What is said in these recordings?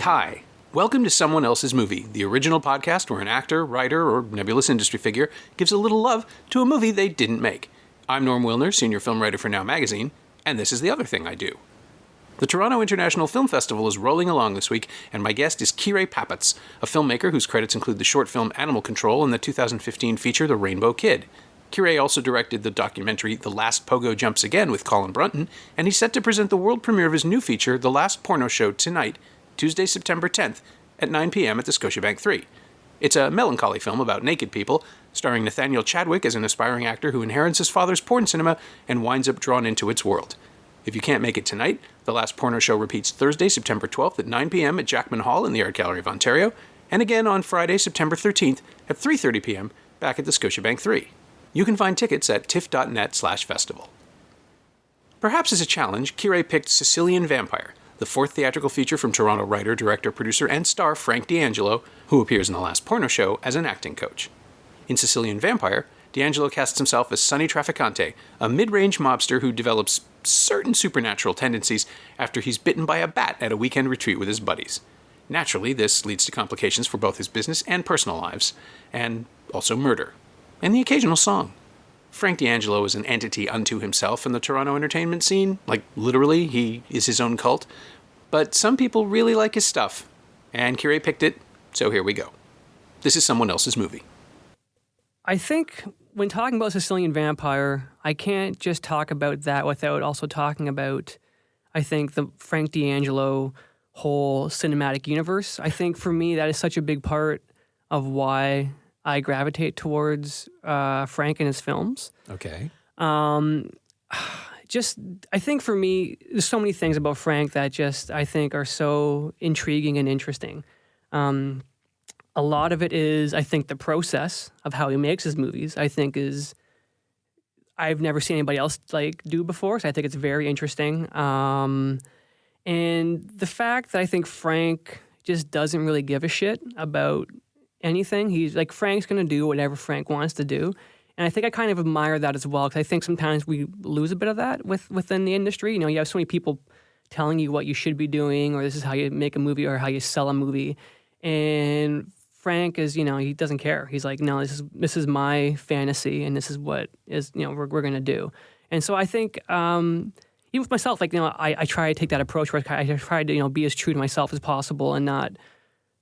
Hi. Welcome to Someone Else's Movie, the original podcast where an actor, writer, or nebulous industry figure gives a little love to a movie they didn't make. I'm Norm Wilner, senior film writer for Now Magazine, and this is the other thing I do. The Toronto International Film Festival is rolling along this week, and my guest is Kire Paputts, a filmmaker whose credits include the short film Animal Control and the 2015 feature The Rainbow Kid. Kire also directed the documentary The Last Pogo Jumps Again with Colin Brunton, and he's set to present the world premiere of his new feature, The Last Porno Show, tonight, Tuesday, September 10th, at 9 p.m. at the Scotiabank 3. It's a melancholy film about naked people, starring Nathaniel Chadwick as an aspiring actor who inherits his father's porn cinema and winds up drawn into its world. If you can't make it tonight, The Last Porno Show repeats Thursday, September 12th at 9 p.m. at Jackman Hall in the Art Gallery of Ontario, and again on Friday, September 13th at 3:30 p.m. back at the Scotiabank 3. You can find tickets at tiff.net/festival. Perhaps as a challenge, Kire picked Sicilian Vampire, the fourth theatrical feature from Toronto writer, director, producer, and star Frank D'Angelo, who appears in The Last Porno Show as an acting coach. In Sicilian Vampire, D'Angelo casts himself as Sonny Trafficante, a mid-range mobster who develops certain supernatural tendencies after he's bitten by a bat at a weekend retreat with his buddies. Naturally, this leads to complications for both his business and personal lives, and also murder, and the occasional song. Frank D'Angelo is an entity unto himself in the Toronto entertainment scene. Like, literally, he is his own cult. But some people really like his stuff. And Kire picked it, so here we go. This is Someone Else's Movie. I think when talking about Sicilian Vampire, I can't just talk about that without also talking about, I think, the Frank D'Angelo whole cinematic universe. I think for me, that is such a big part of why I gravitate towards Frank and his films. Okay. I think for me, there's so many things about Frank that just, I think, are so intriguing and interesting. A lot of it is, I think, the process of how he makes his movies, I think I've never seen anybody else do before, so I think it's very interesting. And the fact that I think Frank just doesn't really give a shit about anything. He's like, Frank's going to do whatever Frank wants to do. And I think I kind of admire that as well, because I think sometimes we lose a bit of that within the industry. You know, you have so many people telling you what you should be doing, or this is how you make a movie, or how you sell a movie. And Frank is, he doesn't care. He's like, no, this is my fantasy, and this is what is, we're going to do. And so I think, even with myself, I try to take that approach where I try to, be as true to myself as possible and not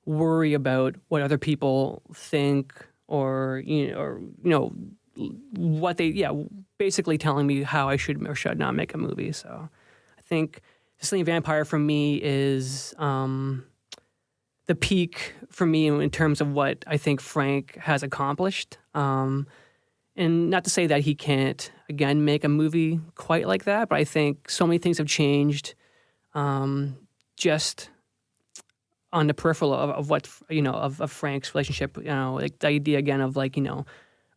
worry about what other people think or what they, basically telling me how I should or should not make a movie. So I think Sicilian Vampire for me is the peak for me in terms of what I think Frank has accomplished. And not to say that he can't, again, make a movie quite like that, but I think so many things have changed just on the peripheral of what, of Frank's relationship, the idea again of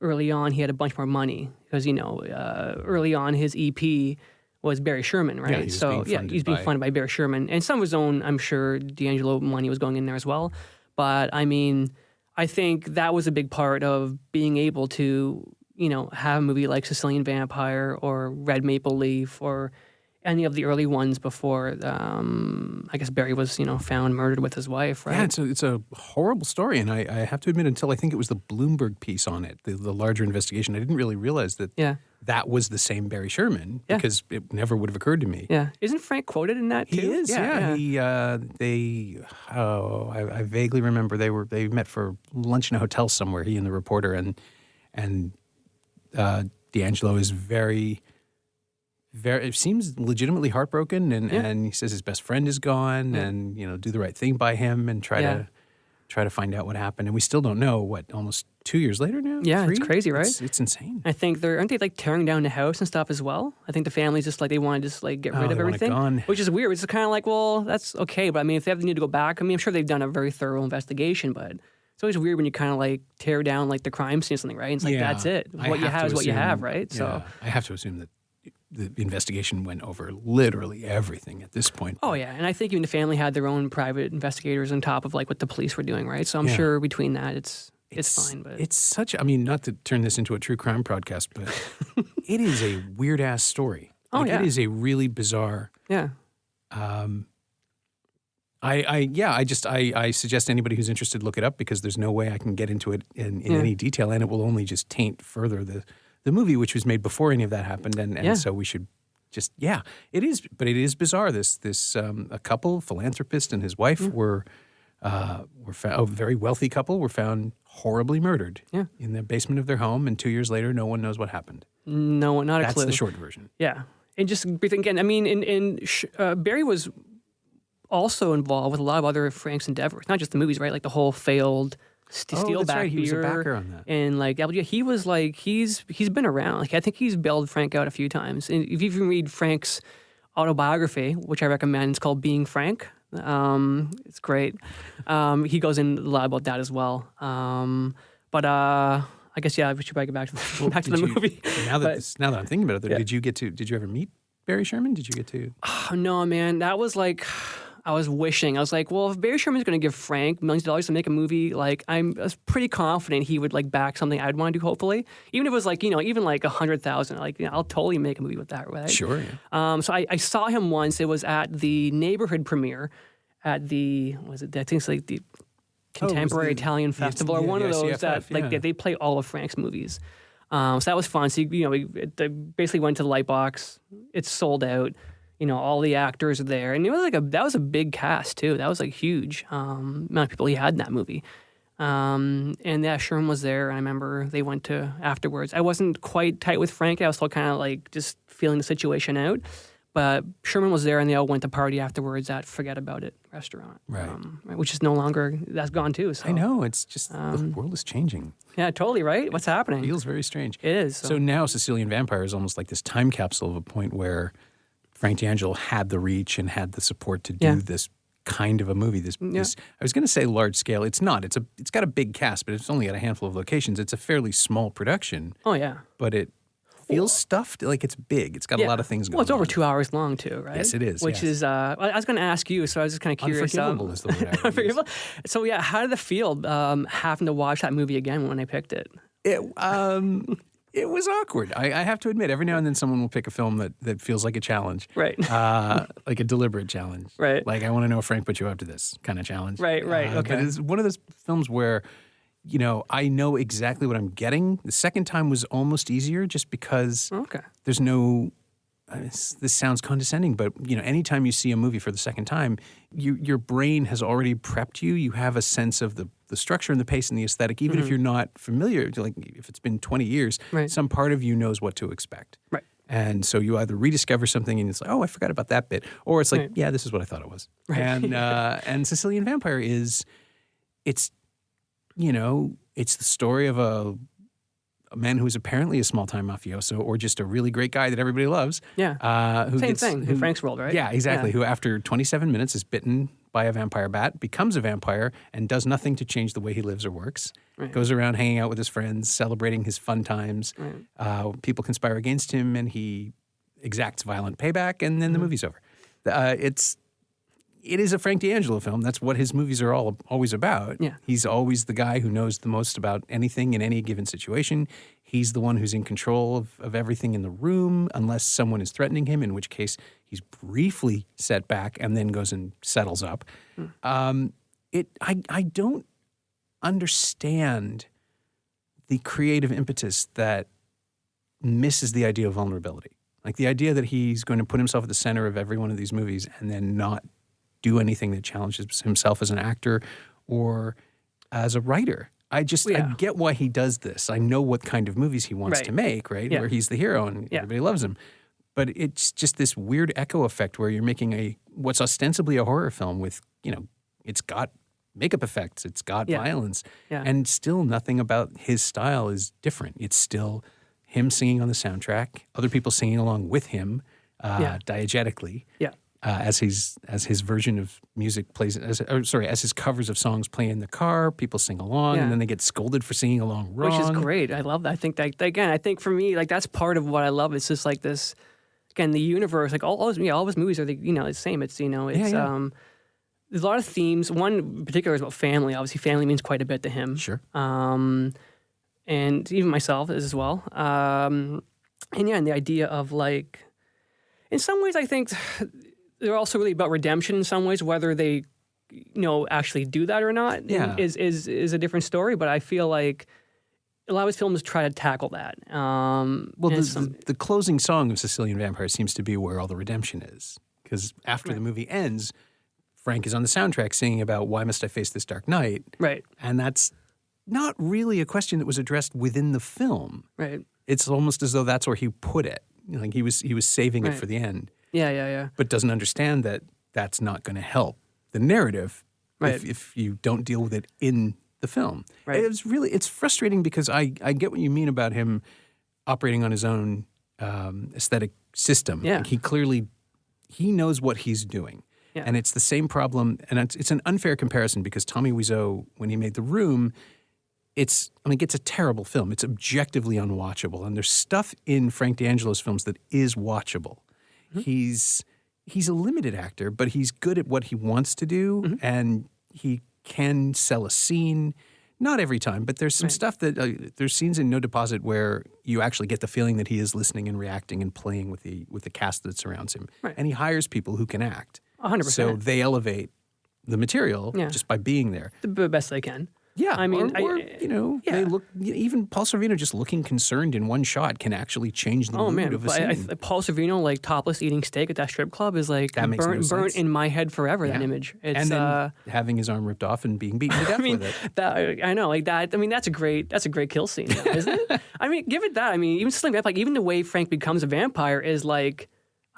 early on he had a bunch more money because, early on his EP was Barry Sherman, right? He's being funded by Barry Sherman. And some of his own, I'm sure, D'Angelo money was going in there as well. But, I think that was a big part of being able to, have a movie like Sicilian Vampire or Red Maple Leaf or any of the early ones before, I guess Barry was, found murdered with his wife, right? Yeah, it's a horrible story, and I have to admit, until I think it was the Bloomberg piece on it, the larger investigation, I didn't really realize that that was the same Barry Sherman, because it never would have occurred to me. Yeah. Isn't Frank quoted in that, too? He is, I vaguely remember they met for lunch in a hotel somewhere, he and the reporter, and D'Angelo is very... it seems legitimately heartbroken, and he says his best friend is gone, and do the right thing by him and try to find out what happened. And we still don't know almost 2 years later now. Yeah, 3? It's crazy, right? It's insane. I think aren't they tearing down the house and stuff as well? I think the family's just they want to just get rid of everything, which is weird. It's kind of well, that's okay, but if they have the need to go back, I'm sure they've done a very thorough investigation, but it's always weird when you kind of tear down the crime scene or something, right? And it's that's it. What you have is what you have, right? So I have to assume that the investigation went over literally everything at this point. Oh, yeah. And I think even the family had their own private investigators on top of what the police were doing, right? So I'm sure between that, it's it's fine. But it's such. I mean, not to turn this into a true crime podcast, but it is a weird ass story. Like, it is a really bizarre. Yeah. I suggest anybody who's interested look it up, because there's no way I can get into it in any detail, and it will only just taint further the movie, which was made before any of that happened, and so we should just it is, but it is bizarre. This a couple, philanthropist and his wife were found, a very wealthy couple, were found horribly murdered in the basement of their home, and 2 years later, no one knows what happened. No, not a clue. That's the short version. Yeah, and just briefly again, I mean, Barry was also involved with a lot of other Frank's endeavors, not just the movies, right? Like the whole failed Steelback right. He was a beer, backer on that. and like he was like he's been around. Like I think he's bailed Frank out a few times. And if you even read Frank's autobiography, which I recommend, it's called Being Frank. It's great. He goes in a lot about that as well. But I guess we should probably get back to the movie. Now that I'm thinking about it, did you ever meet Barry Sherman? Did you get to? Oh, no, man. That was like, I was wishing. I was like, well, if Barry Sherman's going to give Frank millions of dollars to make a movie, like I was pretty confident he would like back something I'd want to do. Hopefully, even if it was like even like 100,000, like I'll totally make a movie with that, right? Sure. Yeah. So I saw him once. It was at the neighborhood premiere at I think it's like the Contemporary Italian Festival or one of those CFF, that like they play all of Frank's movies. So that was fun. So they basically went to the Lightbox. It's sold out. All the actors are there, and it was that was a big cast too. That was like huge amount of people he had in that movie. And Sherman was there. I remember they went to afterwards. I wasn't quite tight with Frank. I was still kind of like just feeling the situation out. But Sherman was there, and they all went to party afterwards at Forget About It restaurant, right? Which is no longer, that's gone too. So. I know, it's just the world is changing. Yeah, totally, right? What's happening? It feels very strange. It is. So now Sicilian Vampire is almost like this time capsule of a point where Frank D'Angelo had the reach and had the support to do this kind of a movie. This I was going to say large scale. It's not. It's got a big cast, but it's only got a handful of locations. It's a fairly small production. Oh yeah, but it feels stuffed like it's big. It's got a lot of things going on. Well, it's over 2 hours long too, right? Yes, it is. Which is, I was going to ask you, so I was just kind of curious. Unforgivable is the word I would use. So how did it feel having to watch that movie again when I picked it? It was awkward. I have to admit, every now and then someone will pick a film that feels like a challenge. Right. Like a deliberate challenge. Right. Like, I want to know if Frank put you up to this kind of challenge. Right, okay. But it's one of those films where, I know exactly what I'm getting. The second time was almost easier just because there's no... this sounds condescending, but anytime you see a movie for the second time, your brain has already prepped you. You have a sense of the structure and the pace and the aesthetic, even if you're not familiar. Like if it's been 20 years, some part of you knows what to expect. Right. And so you either rediscover something and it's like, oh, I forgot about that bit, or it's like, yeah, this is what I thought it was. Right. And Sicilian Vampire it's the story of a man who is apparently a small-time mafioso or just a really great guy that everybody loves. Yeah. Same thing in Frank's world, right? Yeah, exactly. Yeah. Who after 27 minutes is bitten by a vampire bat, becomes a vampire, and does nothing to change the way he lives or works. Right. Goes around hanging out with his friends, celebrating his fun times. Right. People conspire against him, and he exacts violent payback, and then the movie's over. It is a Frank D'Angelo film. That's what his movies are always about. Yeah. He's always the guy who knows the most about anything in any given situation. He's the one who's in control of everything in the room, unless someone is threatening him, in which case he's briefly set back and then goes and settles up. I don't understand the creative impetus that misses the idea of vulnerability. Like the idea that he's going to put himself at the center of every one of these movies and then not do anything that challenges himself as an actor or as a writer. I get why he does this. I know what kind of movies he wants to make, right? Yeah. Where he's the hero and everybody loves him. But it's just this weird echo effect where you're making what's ostensibly a horror film with, it's got makeup effects, it's got violence, and still nothing about his style is different. It's still him singing on the soundtrack, other people singing along with him diegetically. Yeah. As his version of music plays, as his covers of songs play in the car, people sing along, and then they get scolded for singing along wrong. Which is great. I love that. I think that, again, for me, like that's part of what I love. It's just like this, again, the universe, like all his movies are the same. It's there's a lot of themes. One in particular is about family. Obviously, family means quite a bit to him. Sure. And even myself as well. And the idea of like, in some ways, I think they're also really about redemption in some ways, whether they, actually do that or not is a different story. But I feel like a lot of his films try to tackle that. The closing song of Sicilian Vampire seems to be where all the redemption is. Because after the movie ends, Frank is on the soundtrack singing about why must I face this dark night? Right. And that's not really a question that was addressed within the film. Right. It's almost as though that's where he put it. Like he was saving it for the end. Yeah. But doesn't understand that that's not going to help the narrative if you don't deal with it in the film. Right. It's frustrating because I get what you mean about him operating on his own aesthetic system. Yeah. Like he knows what he's doing. Yeah. And it's the same problem, and it's an unfair comparison because Tommy Wiseau, when he made The Room, it's a terrible film. It's objectively unwatchable, and there's stuff in Frank D'Angelo's films that is watchable. Mm-hmm. He's a limited actor, but he's good at what he wants to do, and he can sell a scene. Not every time, but there's some stuff that there's scenes in No Deposit where you actually get the feeling that he is listening and reacting and playing with the cast that surrounds him, and he hires people who can act. 100%. So they elevate the material just by being there. The best they can. Yeah, I mean, they look. Even Paul Sorvino just looking concerned in one shot can actually change the mood of a scene. Paul Sorvino like topless eating steak at that strip club is like burnt in my head forever. That image. It's, and then having his arm ripped off and being beaten to death with it. I know, like that. I mean, that's a great kill scene, isn't it? I mean, give it that. I mean, even something like even the way Frank becomes a vampire is like.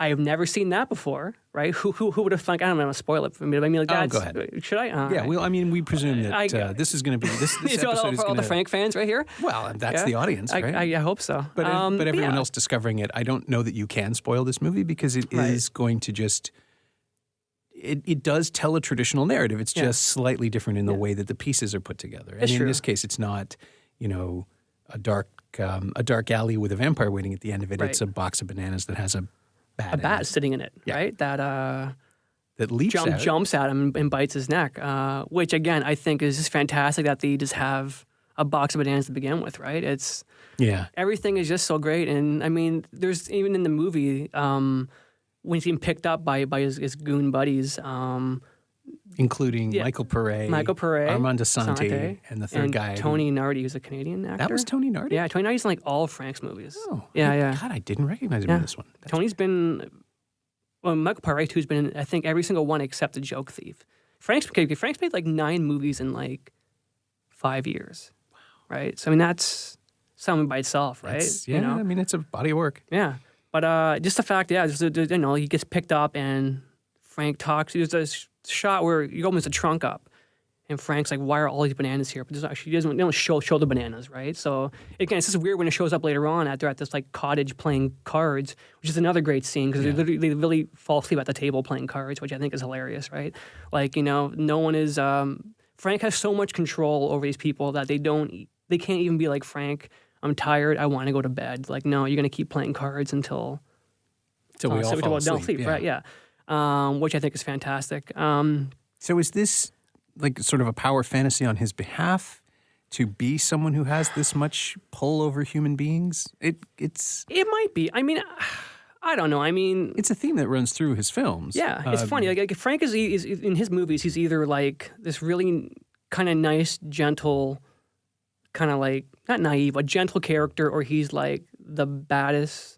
I have never seen that before, right? Who would have thought? I don't want to spoil it for me. But I mean, like that's. Go ahead. Should I? Yeah. Well, I mean, we presume that this is going to be this episode for all the Frank fans right here. Well, that's the audience, right? I hope so. But everyone else discovering it, I don't know that you can spoil this movie because it is going to just. It does tell a traditional narrative. It's just slightly different in the way that the pieces are put together. And in this case, it's not, a dark alley with a vampire waiting at the end of it. Right. It's a box of bananas that has a bat sitting in it, right? That leaps jumps at him and bites his neck. Which again, I think is just fantastic that they just have a box of bananas to begin with, right? It's everything is just so great, and I mean, there's even in the movie when he's being picked up by his goon buddies. Including Michael Pare, Armand Assante, and the third guy. Tony Nardi, who's a Canadian actor. That was Tony Nardi? Yeah, Tony Nardi's in like all of Frank's movies. Oh. Yeah. God, I didn't recognize him in this one. Tony's been... Well, Michael Pare, too, has been in, I think, every single one except The Joke Thief. Frank's made like 9 movies in like 5 years. Wow. Right? So, I mean, that's something by itself, right? I mean, it's a body of work. Yeah. But just the fact, he gets picked up and Frank talks. There's a shot where he opens the trunk up, and Frank's like, "Why are all these bananas here?" But there's actually they don't show the bananas, right? So again, it's just weird when it shows up later on they're at this like cottage playing cards, which is another great scene because they really fall asleep at the table playing cards, which I think is hilarious, right? Like no one is. Frank has so much control over these people that they can't even be like, Frank, I'm tired, I want to go to bed. Like, no, you're going to keep playing cards until we all fall asleep, right? Yeah. Which I think is fantastic. So is this like sort of a power fantasy on his behalf to be someone who has this much pull over human beings? It might be. I mean, I don't know. I mean, it's a theme that runs through his films. Yeah, it's funny. Like Frank is in his movies. He's either like this really kind of nice, gentle, kind of like not naive, a gentle character, or he's like the baddest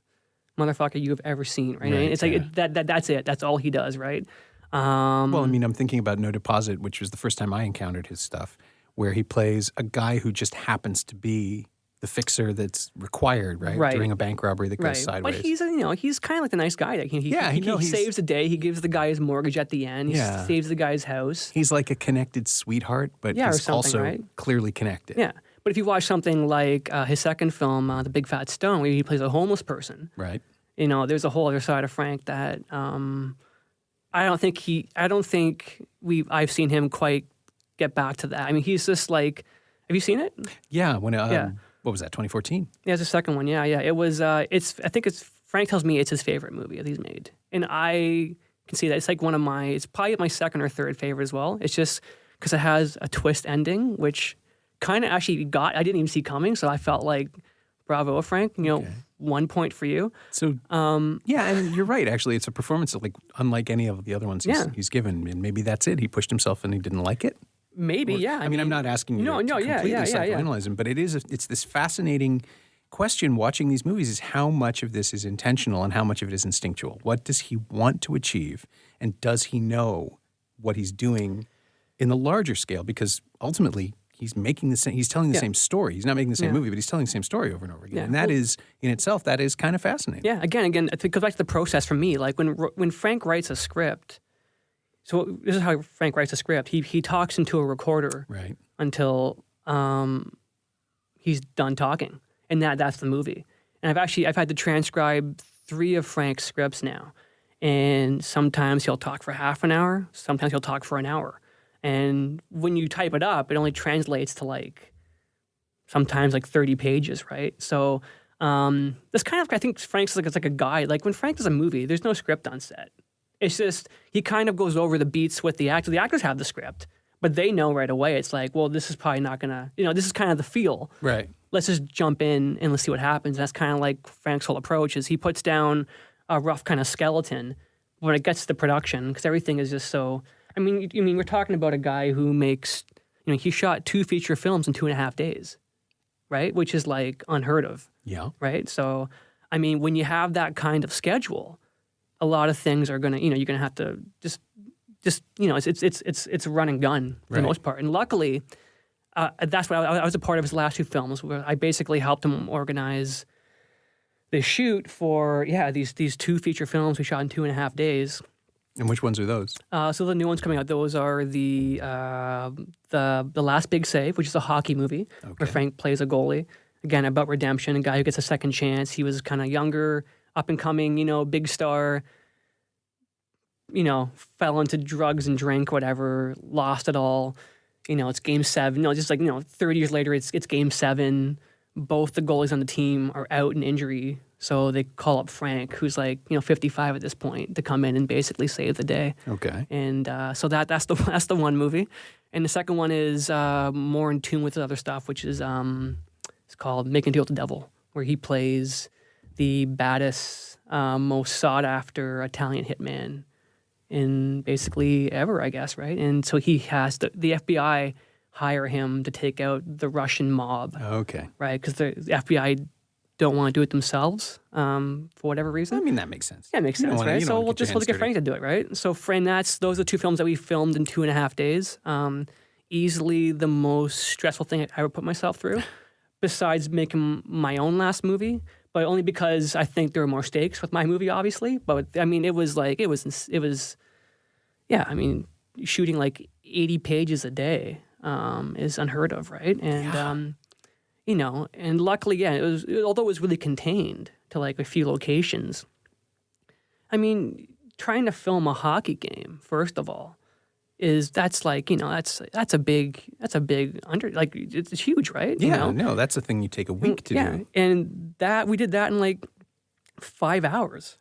motherfucker you have ever seen, right? And it's like that's it. That's all he does, right? Well, I mean, I'm thinking about No Deposit, which was the first time I encountered his stuff, where he plays a guy who just happens to be the fixer that's required, right? During a bank robbery that goes sideways. But he's kind of like the nice guy. He saves the day. He gives the guy his mortgage at the end. He saves the guy's house. He's like a connected sweetheart, but he's also clearly connected. Yeah. But if you watch something like his second film, The Big Fat Stone, where he plays a homeless person, right? There's a whole other side of Frank that I don't think I've seen him quite get back to that. I mean, he's just like, have you seen it? Yeah. What was that? 2014. Yeah, it's the second one. Yeah. It was. Frank tells me it's his favorite movie that he's made, and I can see that. It's like it's probably my second or third favorite as well. It's just because it has a twist ending, which kind of actually I didn't even see coming. So I felt like, bravo, Frank, 1 point for you. So, yeah, and you're right. Actually, it's a performance like unlike any of the other ones he's given. And maybe that's it. He pushed himself and he didn't like it. Maybe, yeah. I mean, I'm not asking you to completely psychoanalyze him, but it's this fascinating question watching these movies is how much of this is intentional and how much of it is instinctual. What does he want to achieve? And does he know what he's doing in the larger scale? Because ultimately, he's telling the same story. He's not making the same movie, but he's telling the same story over and over again. Yeah. And that is, in itself, that is kind of fascinating. Yeah, again, it goes back to the process for me. Like when Frank writes a script, so this is how Frank writes a script. He talks into a recorder until he's done talking. And that's the movie. And I've had to transcribe 3 of Frank's scripts now. And sometimes he'll talk for half an hour. Sometimes he'll talk for an hour. And when you type it up, it only translates to sometimes 30 pages, right? So that's kind of, I think Frank's it's like a guide. Like when Frank does a movie, there's no script on set. It's just, he kind of goes over the beats with the actors. The actors have the script, but they know right away. It's like, well, this is probably not gonna, this is kind of the feel. Right. Let's just jump in and let's see what happens. And that's kind of like Frank's whole approach is he puts down a rough kind of skeleton when it gets to production because everything is just so, I mean, we're talking about a guy who makes, he shot 2 feature films in 2.5 days, right? Which is unheard of. Yeah. Right? So, I mean, when you have that kind of schedule, a lot of things are going to, you're going to have to just it's run and gun for the most part. And luckily, that's what I was a part of his last 2 films where I basically helped him organize the shoot for, these 2 feature films we shot in 2.5 days. And which ones are those? So the new ones coming out, those are the Last Big Save, which is a hockey movie where Frank plays a goalie. Again, about redemption, a guy who gets a second chance. He was kind of younger, up and coming, big star, fell into drugs and drink, whatever, lost it all. It's game 7. No, just 30 years later, it's game 7. Both the goalies on the team are out in injury. So they call up Frank, who's 55 at this point, to come in and basically save the day. Okay. And so that's the one movie. And the second one is more in tune with the other stuff, which is it's called Making a Deal with the Devil, where he plays the baddest, most sought after Italian hitman in basically ever, I guess, right? And so he has the FBI hire him to take out the Russian mob. Okay. Right? Because the FBI don't want to do it themselves for whatever reason. I mean, that makes sense. Yeah, it makes sense, right? So we'll get Frank to do it, right? So those are 2 films that we filmed in 2.5 days. Easily the most stressful thing I ever put myself through, besides making my own last movie, but only because I think there were more stakes with my movie, obviously. But I mean, it was shooting 80 pages a day is unheard of, right? And and luckily, although it was really contained to a few locations. I mean, trying to film a hockey game, first of all, that's a big it's huge, right? Yeah, no, that's a thing you take a week to do. And we did that in 5 hours.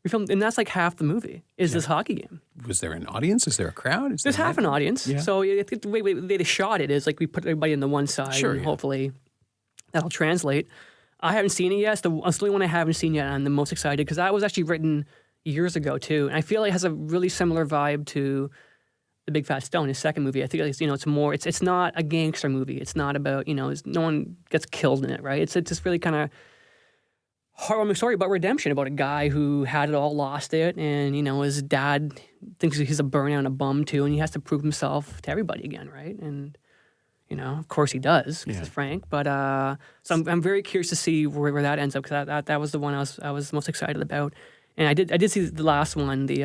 We filmed, and that's half the movie is this hockey game. Was there an audience? Is there a crowd? There's half an audience. Yeah. So the way they shot it is we put everybody on the one side, and hopefully that'll translate. I haven't seen it yet. It's the only one I haven't seen yet. I'm the most excited because that was actually written years ago too, and I feel it has a really similar vibe to The Big Fat Stone, his second movie. I think it's more. It's not a gangster movie. It's not about no one gets killed in it, right? It's just really kind of heartwarming story about redemption, about a guy who had it all, lost it, and his dad thinks he's a burnout and a bum too, and he has to prove himself to everybody again, right? And of course he does, because it's Frank. But so I'm very curious to see where that ends up, because that was the one I was most excited about. And I did see the last one, the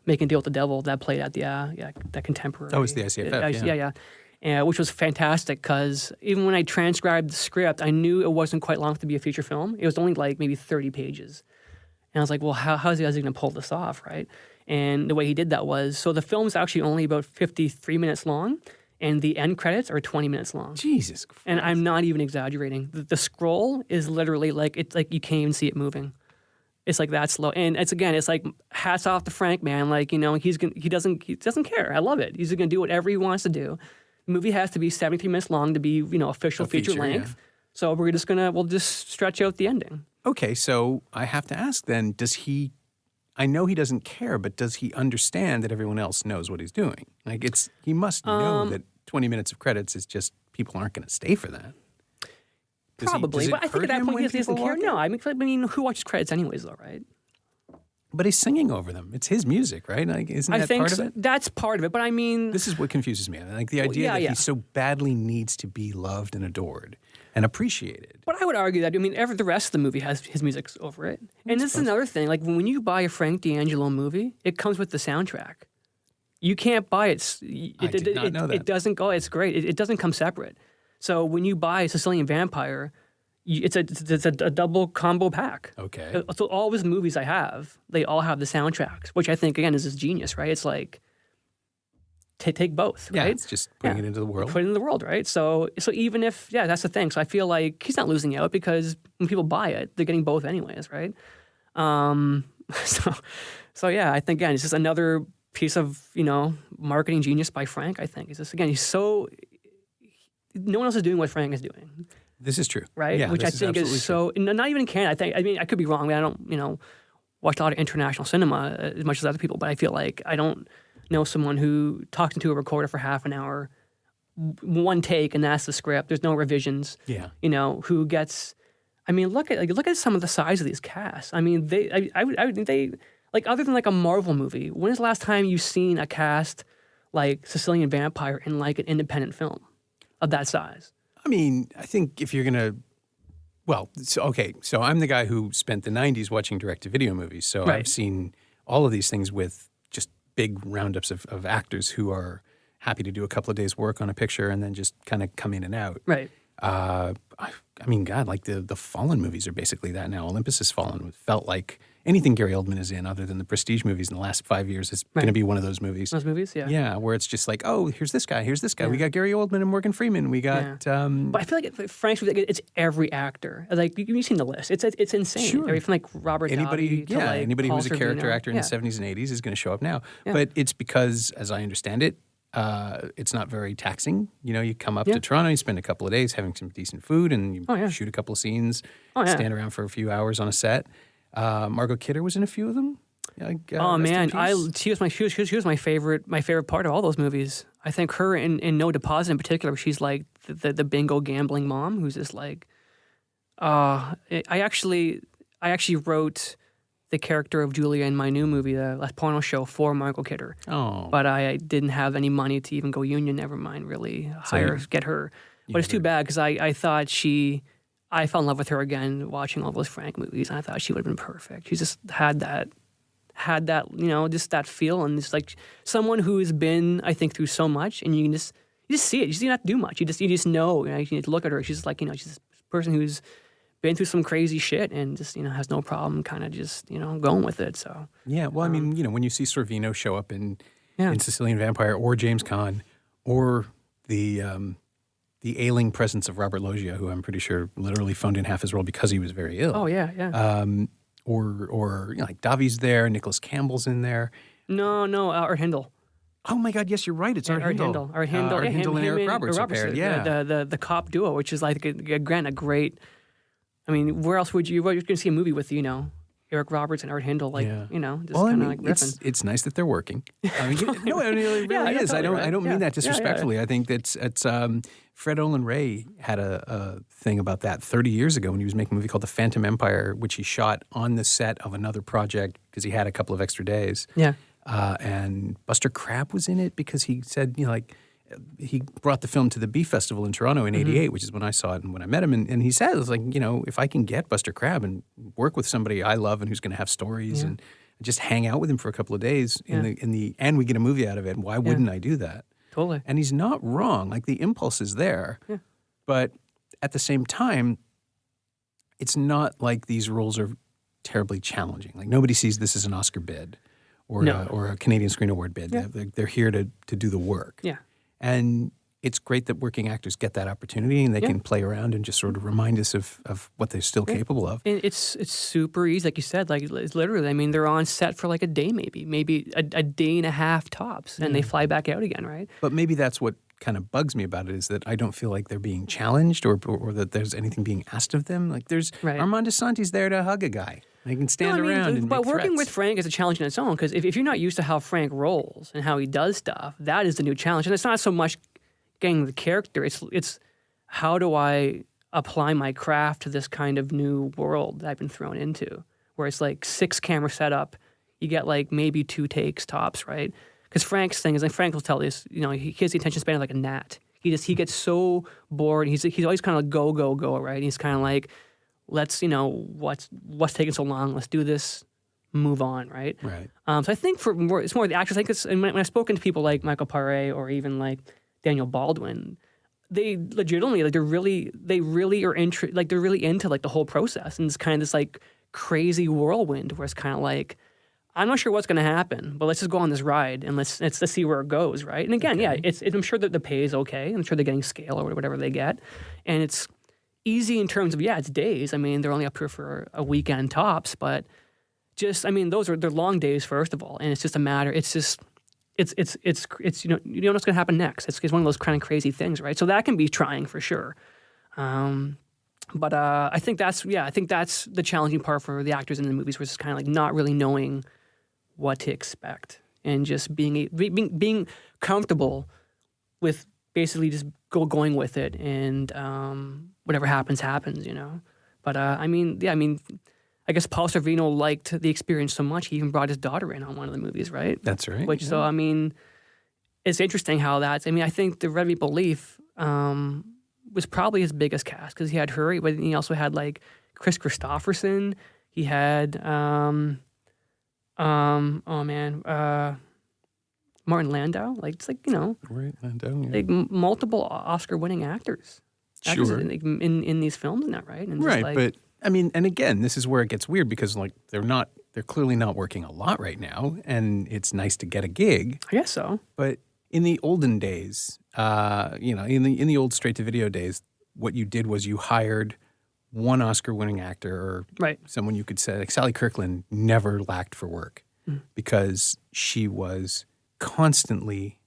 Making a Deal with the Devil, that played at that contemporary. Oh, it's the ICFF. Yeah. Which was fantastic because even when I transcribed the script, I knew it wasn't quite long enough to be a feature film. It was only maybe 30 pages. And I was like, well, how's he going to pull this off, right? And the way he did that was, so the film is actually only about 53 minutes long, and the end credits are 20 minutes long. Jesus Christ. And I'm not even exaggerating. The scroll is literally it's you can't even see it moving. It's like that slow, and it's like hats off to Frank, man. Like he doesn't care. I love it. He's gonna do whatever he wants to do. The movie has to be 73 minutes long to be official feature length. Yeah. So we'll just stretch out the ending. Okay, so I have to ask then, does he? I know he doesn't care, but does he understand that everyone else knows what he's doing? Like he must know that 20 minutes of credits is just people aren't going to stay for that. Probably, but I think at that point he doesn't care. No, I mean, who watches credits anyways, though, right? But he's singing over them. It's his music, right? Like, isn't that part of it? That's part of it, but I mean... This is what confuses me. Like the idea that he so badly needs to be loved and adored and appreciated. But I would argue that, the rest of the movie has his music over it. And this is another thing. Like, when you buy a Frank D'Angelo movie, it comes with the soundtrack. You can't buy it. I did not know that. It doesn't go... It's great. It doesn't come separate. So when you buy Sicilian Vampire... It's a double combo pack. Okay. So all of his movies I have, they all have the soundtracks, which I think, again, is his genius, right? It's like, take both, right? Yeah, it's just putting it into the world. Put it in the world, right? So even if, that's the thing. So I feel like he's not losing out because when people buy it, they're getting both anyways, right? So yeah, I think, again, it's just another piece of, marketing genius by Frank, I think. It's just, again, no one else is doing what Frank is doing. This is true. Right? Yeah, which I think is so, not even in Canada. I could be wrong. I don't, watch a lot of international cinema as much as other people, but I feel like I don't know someone who talks into a recorder for half an hour, one take, and that's the script. There's no revisions. Yeah. Who gets, look at some of the size of these casts. They other than like a Marvel movie, when is the last time you've seen a cast like Sicilian Vampire in like an independent film of that size? I think if you're going to, so I'm the guy who spent the 90s watching direct-to-video movies, so right. I've seen all of these things with just big roundups of actors who are happy to do a couple of days' work on a picture and then just kind of come in and out. Right. God, like the Fallen movies are basically that now. Olympus Has Fallen felt like anything Gary Oldman is in other than the Prestige movies in the last 5 years is going to be one of those movies. Those movies, yeah. Yeah, where it's just like, oh, here's this guy. Yeah. We got Gary Oldman and Morgan Freeman. We got... But I feel like Frank's it's every actor. Like, you've seen the list. It's insane. Sure. From like Robert Downey to like anybody Paul who's a character Sorvino. actor in the 70s and 80s is going to show up now. Yeah. But it's because, as I understand it, it's not very taxing. You come up to Toronto, you spend a couple of days having some decent food, and you shoot a couple of scenes, stand around for a few hours on a set. Margot Kidder was in a few of them. She was my favorite part of all those movies. I think her in No Deposit in particular, she's like the bingo gambling mom who's just like. I actually wrote the character of Julia in my new movie, the Last Porno Show, for Margot Kidder. Oh. But I didn't have any money to even go union, never mind really get her. But it's too bad because I thought I fell in love with her again watching all those Frank movies, and I thought she would have been perfect. She just had that, just that feel, and just like someone who's been, I think, through so much, and you just see it. You don't have to do much. You just know. You need to look at her. She's like, she's this person who's been through some crazy shit and just, has no problem kind of just, going with it. So yeah, well, when you see Sorvino show up in Sicilian Vampire, or James Caan, or the ailing presence of Robert Loggia, who I'm pretty sure literally phoned in half his role because he was very ill. Oh yeah. Or like Davi's there, Nicholas Campbell's in there. No, Art Hindle. Oh my God, yes, you're right. It's Art Hindle. Art Hindle and Eric Roberts are paired. Yeah, the cop duo, which is like a great. Where else would you're going to see a movie with Eric Roberts and Art Hindle, just kind of like riffing. It's nice that they're working. It really is. I don't mean that disrespectfully. Yeah. I think it's Fred Olen Ray had a thing about that 30 years ago when he was making a movie called The Phantom Empire, which he shot on the set of another project because he had a couple of extra days. Yeah. And Buster Crabbe was in it because he said, he brought the film to the Beef Festival in Toronto in '88, which is when I saw it and when I met him. And he said, it's like, if I can get Buster Crabbe and work with somebody I love and who's going to have stories and just hang out with him for a couple of days and we get a movie out of it, why wouldn't I do that? Totally. And he's not wrong. Like, the impulse is there. Yeah. But at the same time, it's not like these roles are terribly challenging. Like, nobody sees this as an Oscar bid or a Canadian Screen Award bid. Yeah. They're here to do the work. Yeah. And it's great that working actors get that opportunity and they can play around and just sort of remind us of what they're still capable of. And it's super easy, like you said. Like it's literally, I mean, they're on set for like a day, maybe a day and a half tops, and they fly back out again, right? But maybe that's what kind of bugs me about it, is that I don't feel like they're being challenged or that there's anything being asked of them. Like there's Armand Assante's there to hug a guy. They can stand around and but make working threats. with Frank is a challenge in its own, because if you're not used to how Frank rolls and how he does stuff, that is the new challenge. And it's not so much getting the character, it's how do I apply my craft to this kind of new world that I've been thrown into, where it's like 6 camera setup, you get like maybe 2 takes tops, right? Because Frank's thing is, like Frank will tell you, he has the attention span of like a gnat. He gets so bored. He's always kind of like go, right? He's kind of like, let's, what's taking so long? Let's do this, move on, right? Right. So I think it's more the actors. I think and when I've spoken to people like Michael Paré or even like Daniel Baldwin, they legitimately, like, they're really are they're really into like the whole process, and it's kind of this like crazy whirlwind where it's kind of like, I'm not sure what's going to happen, but let's just go on this ride and let's see where it goes, right? And again, I'm sure that the pay is okay. I'm sure they're getting scale or whatever they get, and it's easy in terms of it's days. I mean, they're only up here for a weekend tops, but just, I mean, they're long days first of all, and it's just a matter. It's just it's you don't know what's going to happen next. It's one of those kind of crazy things, right? So that can be trying for sure. But I think that's the challenging part for the actors in the movies, where it's kind of like not really knowing what to expect and just being comfortable with basically just going with it, and whatever happens. But I guess Paul Sorvino liked the experience so much he even brought his daughter in on one of the movies, right? That's right. So I mean, it's interesting how that's. I mean, I think the Red Maple Leaf was probably his biggest cast, because he had her, but he also had like Chris Christopherson. He had Martin Landau. Like, it's like, Right, Landau, like multiple Oscar-winning actors. Sure. In these films now, right? And right, but I mean, and again, this is where it gets weird, because like they're clearly not working a lot right now, and it's nice to get a gig. I guess so. But in the olden days, in the old straight-to-video days, what you did was you hired one Oscar-winning actor, or someone you could say, like Sally Kirkland never lacked for work, because she was constantly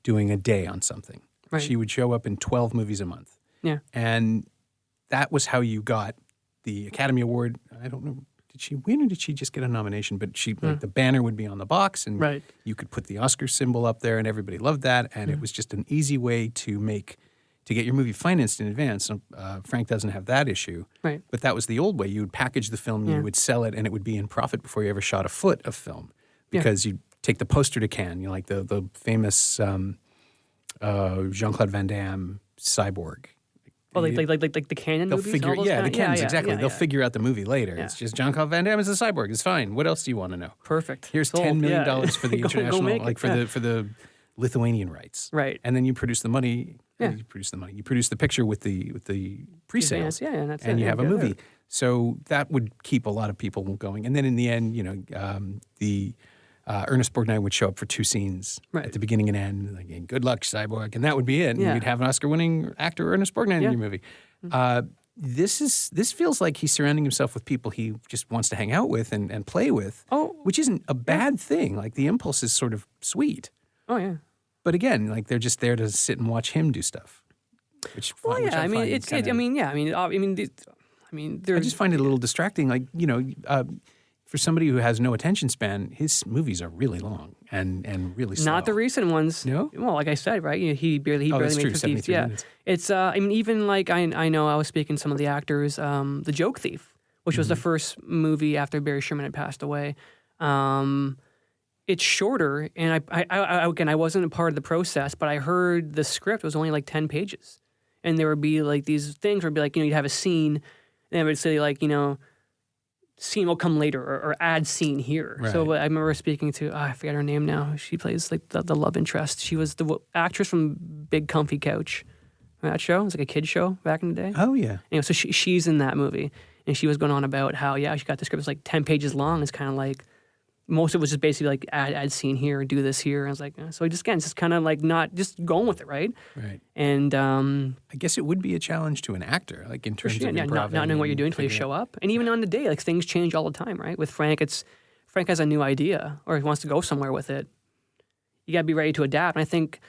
doing a day on something. Right. She would show up in 12 movies a month. Yeah. And that was how you got the Academy Award. I don't know, did she win or did she just get a nomination? But like the banner would be on the box, and you could put the Oscar symbol up there, and everybody loved that. And it was just an easy way to get your movie financed in advance. Frank doesn't have that issue. Right. But that was the old way. You would package the film, you would sell it, and it would be in profit before you ever shot a foot of film. Because you'd take the poster to Cannes, like the famous Jean-Claude Van Damme Cyborg. Oh, like the Cannon movies? The Cannons, exactly. They'll figure out the movie later. Yeah. It's just Jean-Claude Van Damme is a cyborg. It's fine. What else do you want to know? Perfect. Here's $10 million for the international, for the Lithuanian rights. Right. And then you produce the money. Yeah. You produce the picture with the pre-sales. And that's and you have a movie. So that would keep a lot of people going. And then in the end, Ernest Borgnine would show up for 2 scenes at the beginning and end. Like, good luck, cyborg, and that would be it. And you'd have an Oscar-winning actor, Ernest Borgnine, in your movie. This feels like he's surrounding himself with people he just wants to hang out with and play with, which isn't a bad thing. Like, the impulse is sort of sweet. Oh yeah. But again, like, they're just there to sit and watch him do stuff. I just find it a little distracting. Like, for somebody who has no attention span, his movies are really long and really slow. Not the recent ones. No? Well, like I said, right? He barely that's made true, 50. 73 minutes. It's even like I know I was speaking to some of the actors. The Joke Thief, which was the first movie after Barry Sherman had passed away. It's shorter, and I wasn't a part of the process, but I heard the script was only like 10 pages, and there would be like these things where it'd be like, you'd have a scene, and it would say like, scene will come later, or add scene here. Right. So I remember speaking to, I forget her name now. She plays like the love interest. She was the actress from Big Comfy Couch. Remember that show? It was like a kid show back in the day. Oh yeah. Anyway, so she's in that movie, and she was going on about how she got the script. It's like 10 pages long. It's kind of like, most of it was just basically like add scene here, do this here. And I was like, so just kind of like not just going with it, right? Right. And I guess it would be a challenge to an actor, like in terms of not knowing what you're doing until you show up. And even on the day, like things change all the time, right? With Frank, Frank has a new idea or he wants to go somewhere with it. You got to be ready to adapt. And I think,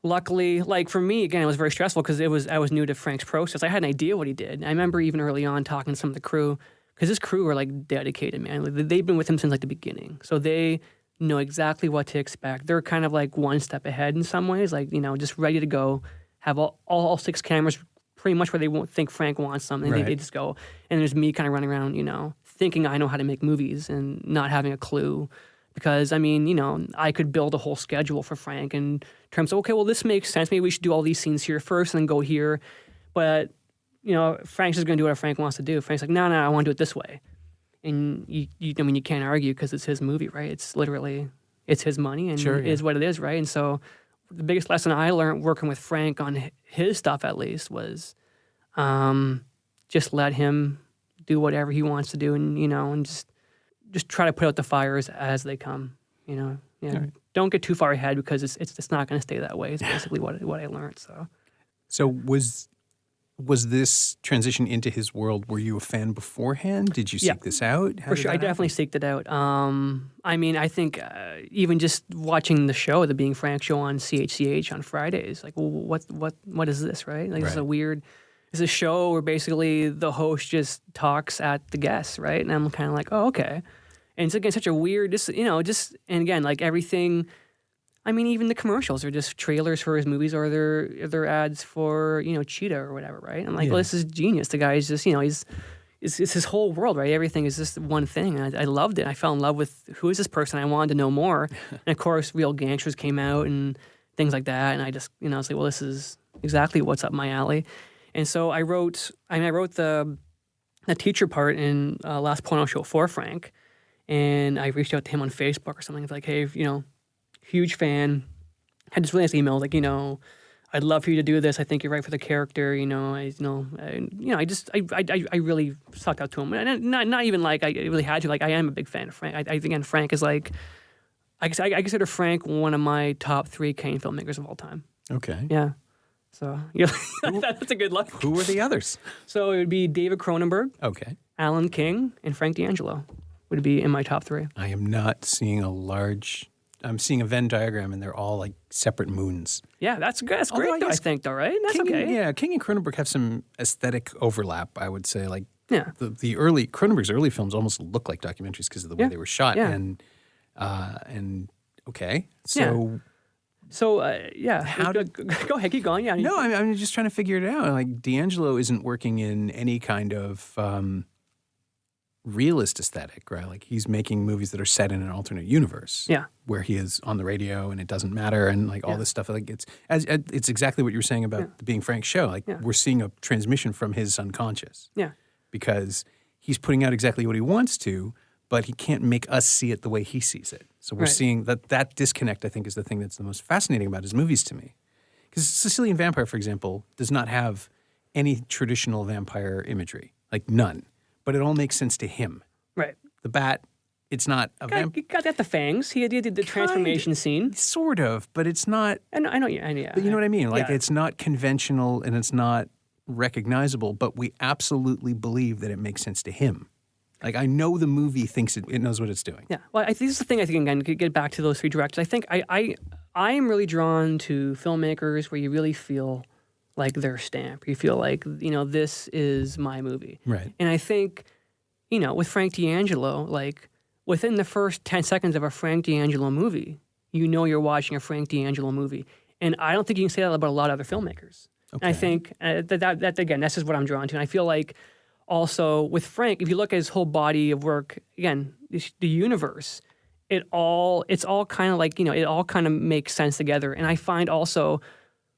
luckily, like for me, again, it was very stressful because I was new to Frank's process. I had an idea what he did. I remember even early on talking to some of the crew, because this crew are like dedicated, man. Like, they've been with him since like the beginning. So they know exactly what to expect. They're kind of like one step ahead in some ways, like, just ready to go, have all 6 cameras pretty much where they won't think Frank wants something. Right. They just go. And there's me kind of running around, thinking I know how to make movies and not having a clue. Because, I could build a whole schedule for Frank in terms of, okay, well, this makes sense. Maybe we should do all these scenes here first and then go here. But, Frank's just going to do whatever Frank wants to do. Frank's like, no, I want to do it this way. And, you can't argue because it's his movie, right? It's literally, it's his money and it is what it is, right? And so the biggest lesson I learned working with Frank on his stuff, at least, was just let him do whatever he wants to do and, and just try to put out the fires as they come, Right. Don't get too far ahead because it's not going to stay that way. It's basically what I learned. So was this transition into his world? Were you a fan beforehand? Did you seek this out? For sure, I definitely seeked it out. I think even just watching the show, the Being Frank show on CHCH on Fridays, like, well, what is this, right? Like, It's a show where basically the host just talks at the guests, right? And I'm kind of like, oh, okay. And it's again such a weird, and again, like everything. Even the commercials are just trailers for his movies or they're ads for Cheetah or whatever, right? I'm like, well, this is genius. The guy's just it's his whole world, right? Everything is just one thing. And I loved it. I fell in love with who is this person. I wanted to know more. And of course, Real Gangsters came out and things like that. And I just I was like, well, this is exactly what's up my alley. And so I wrote the teacher part in Last Porno Show for Frank, and I reached out to him on Facebook or something. Like, hey, huge fan. Had this really nice email, like, I'd love for you to do this. I think you're right for the character. I really sucked out to him. And not even like I really had to. Like, I am a big fan of Frank. I think Frank is like, I consider Frank one of my top 3 Canadian filmmakers of all time. Okay. Yeah. So that's a good look. Who were the others? So it would be David Cronenberg, okay, Alan King, and Frank D'Angelo would be in my top 3. I am not seeing I'm seeing a Venn diagram, and they're all like separate moons. Yeah, that's good. That's great, I think, though, right? That's King, okay. Yeah, King and Cronenberg have some aesthetic overlap, I would say. Like, the Cronenberg's early films almost look like documentaries because of the way they were shot. Yeah. And okay, so. So, go ahead, keep going. Yeah. No, I'm just trying to figure it out. Like, D'Angelo isn't working in any kind of realist aesthetic, right? Like, he's making movies that are set in an alternate universe. Yeah. Where he is on the radio and it doesn't matter and like all this stuff. Like, it's exactly what you were saying about the Being Frank show. Like, we're seeing a transmission from his unconscious. Yeah. Because he's putting out exactly what he wants to, but he can't make us see it the way he sees it. So we're seeing that disconnect, I think, is the thing that's the most fascinating about his movies to me. Because Sicilian Vampire, for example, does not have any traditional vampire imagery, like none. But it all makes sense to him. Right. The bat, it's not a vampire. He got the fangs. He did the transformation scene. Sort of, but it's not. I know. Yeah. But you know what I mean? Like, it's not conventional and it's not recognizable, but we absolutely believe that it makes sense to him. Like, I know the movie thinks it knows what it's doing. Yeah. Well, this is the thing, I think, again, to get back to those 3 directors. I think I am really drawn to filmmakers where you really feel like their stamp. You feel like, this is my movie. Right. And I think, with Frank D'Angelo, like, within the first 10 seconds of a Frank D'Angelo movie, you're watching a Frank D'Angelo movie. And I don't think you can say that about a lot of other filmmakers. Okay. And I think that again, that's just what I'm drawn to. And I feel like, also, with Frank, if you look at his whole body of work, again, the universe, it's all kind of like, it all kind of makes sense together. And I find also,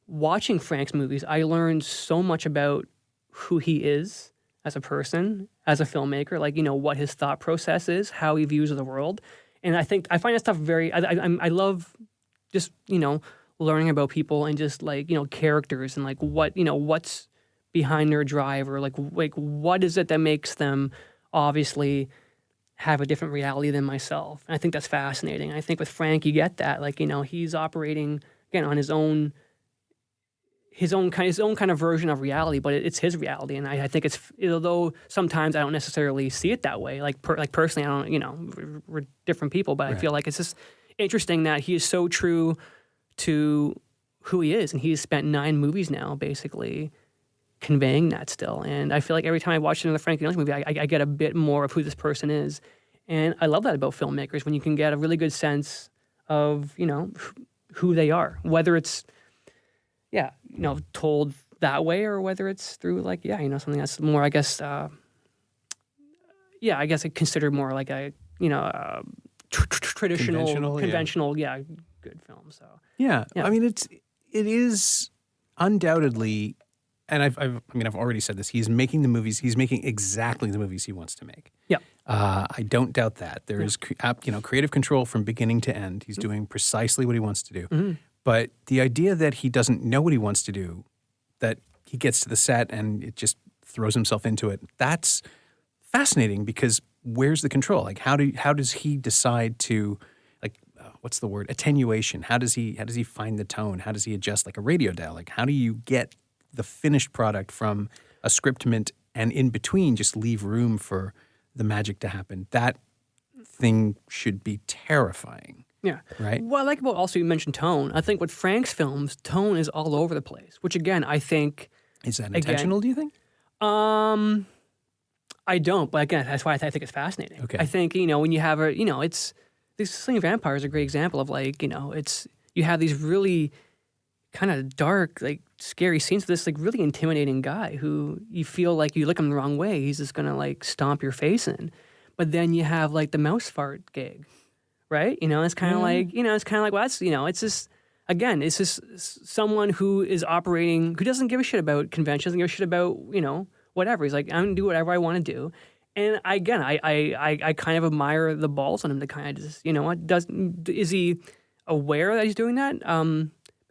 watching Frank's movies, I learned so much about who he is as a person, as a filmmaker, like, what his thought process is, how he views the world. And I find that stuff I love just, learning about people and just like, characters and like what's behind their drive or like what is it that makes them obviously have a different reality than myself. And I think that's fascinating. I think with Frank, you get that. Like, he's operating, again, on his own kind of version of reality, but it's his reality. And I think it's, although sometimes I don't necessarily see it that way, like personally, I don't, we're different people, but I feel like it's just interesting that he is so true to who he is. And he's spent 9 movies now, basically, conveying that still. And I feel like every time I watch another Frank Ocean movie, I get a bit more of who this person is. And I love that about filmmakers, when you can get a really good sense of, who they are, whether it's, told that way, or whether it's through something that's more, I guess, I guess considered more like a, traditional, conventional, good film. So yeah. I mean, it is undoubtedly, and I've already said this. He's making the movies. He's making exactly the movies he wants to make. Yeah. I don't doubt that. There is, creative control from beginning to end. He's doing precisely what he wants to do. Mm-hmm. But the idea that he doesn't know what he wants to do, that he gets to the set and it just throws himself into it, that's fascinating, because where's the control? Like, how does he decide to, what's the word? Attenuation. How does he find the tone? How does he adjust like a radio dial? Like, how do you get the finished product from a scriptment and in between just leave room for the magic to happen? That thing should be terrifying. Yeah. Right. Well, I like about also you mentioned tone. I think with Frank's films, tone is all over the place, which again, I think. Is that intentional, do you think? I don't, but again, that's why I think it's fascinating. Okay. I think, when you have it's, the Sicilian Vampire is a great example of it's, you have these really kind of dark, scary scenes with this really intimidating guy who you feel like you look him the wrong way, he's just going to stomp your face in. But then you have the mouse fart gig. Right? It's kind of well, that's, it's just, again, it's just someone who is operating, who doesn't give a shit about convention, doesn't give a shit about, whatever. He's like, I'm going to do whatever I want to do. And again, I kind of admire the balls on him to kind of just, is he aware that he's doing that?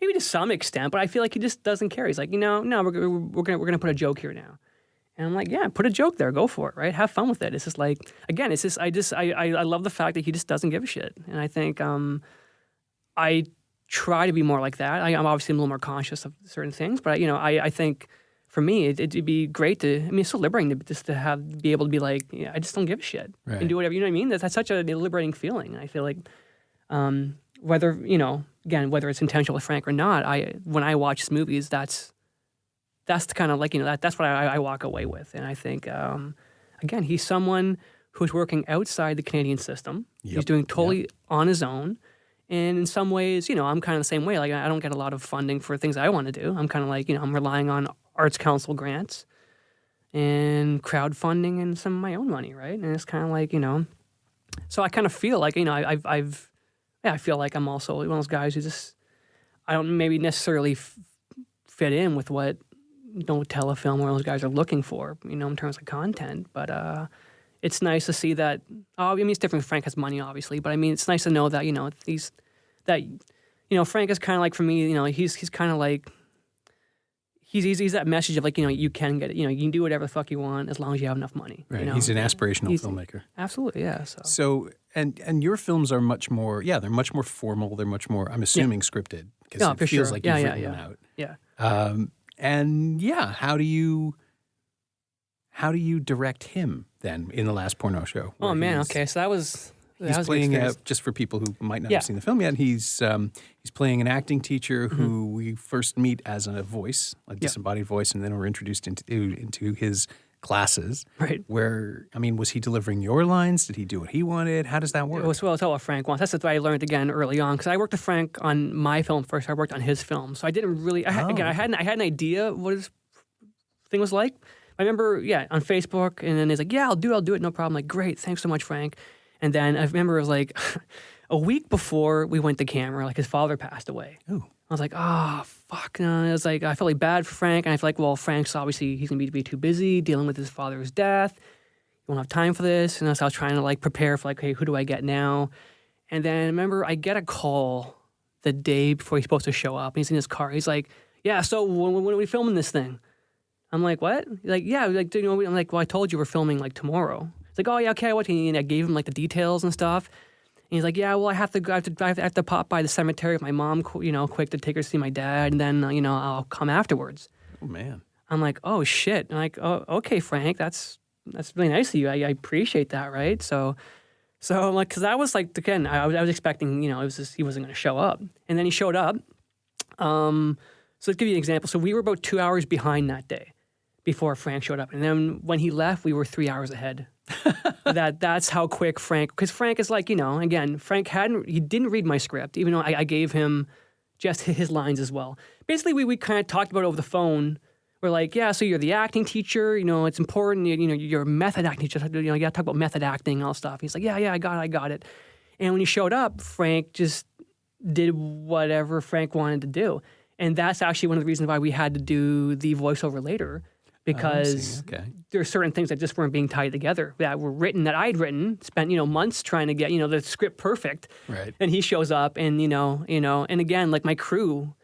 Maybe to some extent, but I feel like he just doesn't care. He's like, no, we're gonna put a joke here now. And I'm like, yeah, put a joke there. Go for it, right? Have fun with it. It's just again, it's just, I love the fact that he just doesn't give a shit. And I think I try to be more like that. I'm obviously a little more conscious of certain things, but I think for me, it'd be great to, it's so liberating to just to be able to be like, I just don't give a shit and do whatever, you know what I mean? That's such a liberating feeling. I feel like whether, again, whether it's intentional with Frank or not, when I watch movies, that's kind of that's what I walk away with. And I think, again, he's someone who's working outside the Canadian system. Yep. He's doing totally on his own. And in some ways, I'm kind of the same way. I don't get a lot of funding for things I want to do. I'm kind of I'm relying on Arts Council grants and crowdfunding and some of my own money, right? And it's kind of so I kind of feel like, I feel like I'm also one of those guys who just, I don't maybe necessarily fit in with what telefilm or those guys are looking for, in terms of content. But it's nice to see that. It's different. Frank has money, obviously, but it's nice to know that Frank is kind of for me. He's kind of he's that message of you can get it. You can do whatever the fuck you want as long as you have enough money. Right. He's an aspirational filmmaker. Absolutely. Yeah. So and your films are much more. Yeah, they're much more formal. They're much more. I'm assuming scripted because it feels like you've written them out. Yeah. And how do you direct him then in the Last Porno Show? Oh man, okay, so that was playing just for people who might not have seen the film yet. He's playing an acting teacher who we first meet as a voice, a disembodied voice, and then we're introduced into his classes. Right. Where was he delivering your lines? Did he do what he wanted? How does that work? Well, it's all what Frank wants. That's what I learned again early on because I worked with Frank on my film first. I worked on his film, so I didn't really. I had an idea what his thing was like. I remember, on Facebook, and then he's like, I'll do it, no problem. I'm like, great, thanks so much, Frank. And then I remember it was a week before we went to camera, his father passed away. Ooh. I was like, fuck. No. It was I felt bad for Frank. And I feel like, well, Frank's obviously, he's going to be too busy dealing with his father's death. He won't have time for this. And so I was trying to prepare for hey, who do I get now? And then I remember I get a call the day before he's supposed to show up. And he's in his car. He's like, so when are we filming this thing? I'm like, what? He's like, I'm like, well, I told you we're filming tomorrow. It's like, oh yeah, okay, what? And I gave him like the details and stuff. And he's like, yeah, well, I have to pop by the cemetery with my mom, quick to take her to see my dad, and then I'll come afterwards. Oh man. I'm like, oh shit. I'm like, oh okay, Frank, that's really nice of you. I appreciate that, right? So I'm like, because I was like, again, I was expecting, it was just, he wasn't going to show up, and then he showed up. So let's give you an example. So we were about 2 hours behind that day before Frank showed up, and then when he left, we were 3 hours ahead. That's how quick Frank, because Frank is like, again, Frank he didn't read my script, even though I gave him just his lines as well. Basically, we kind of talked about it over the phone. We're like, yeah, so you're the acting teacher, it's important, you're a method acting teacher, you got to talk about method acting and all stuff. He's like, yeah, I got it. And when he showed up, Frank just did whatever Frank wanted to do. And that's actually one of the reasons why we had to do the voiceover later, because there are certain things that just weren't being tied together, that were written, that I'd written, spent, months trying to get, the script perfect. Right. And he shows up and, and again, like my crew,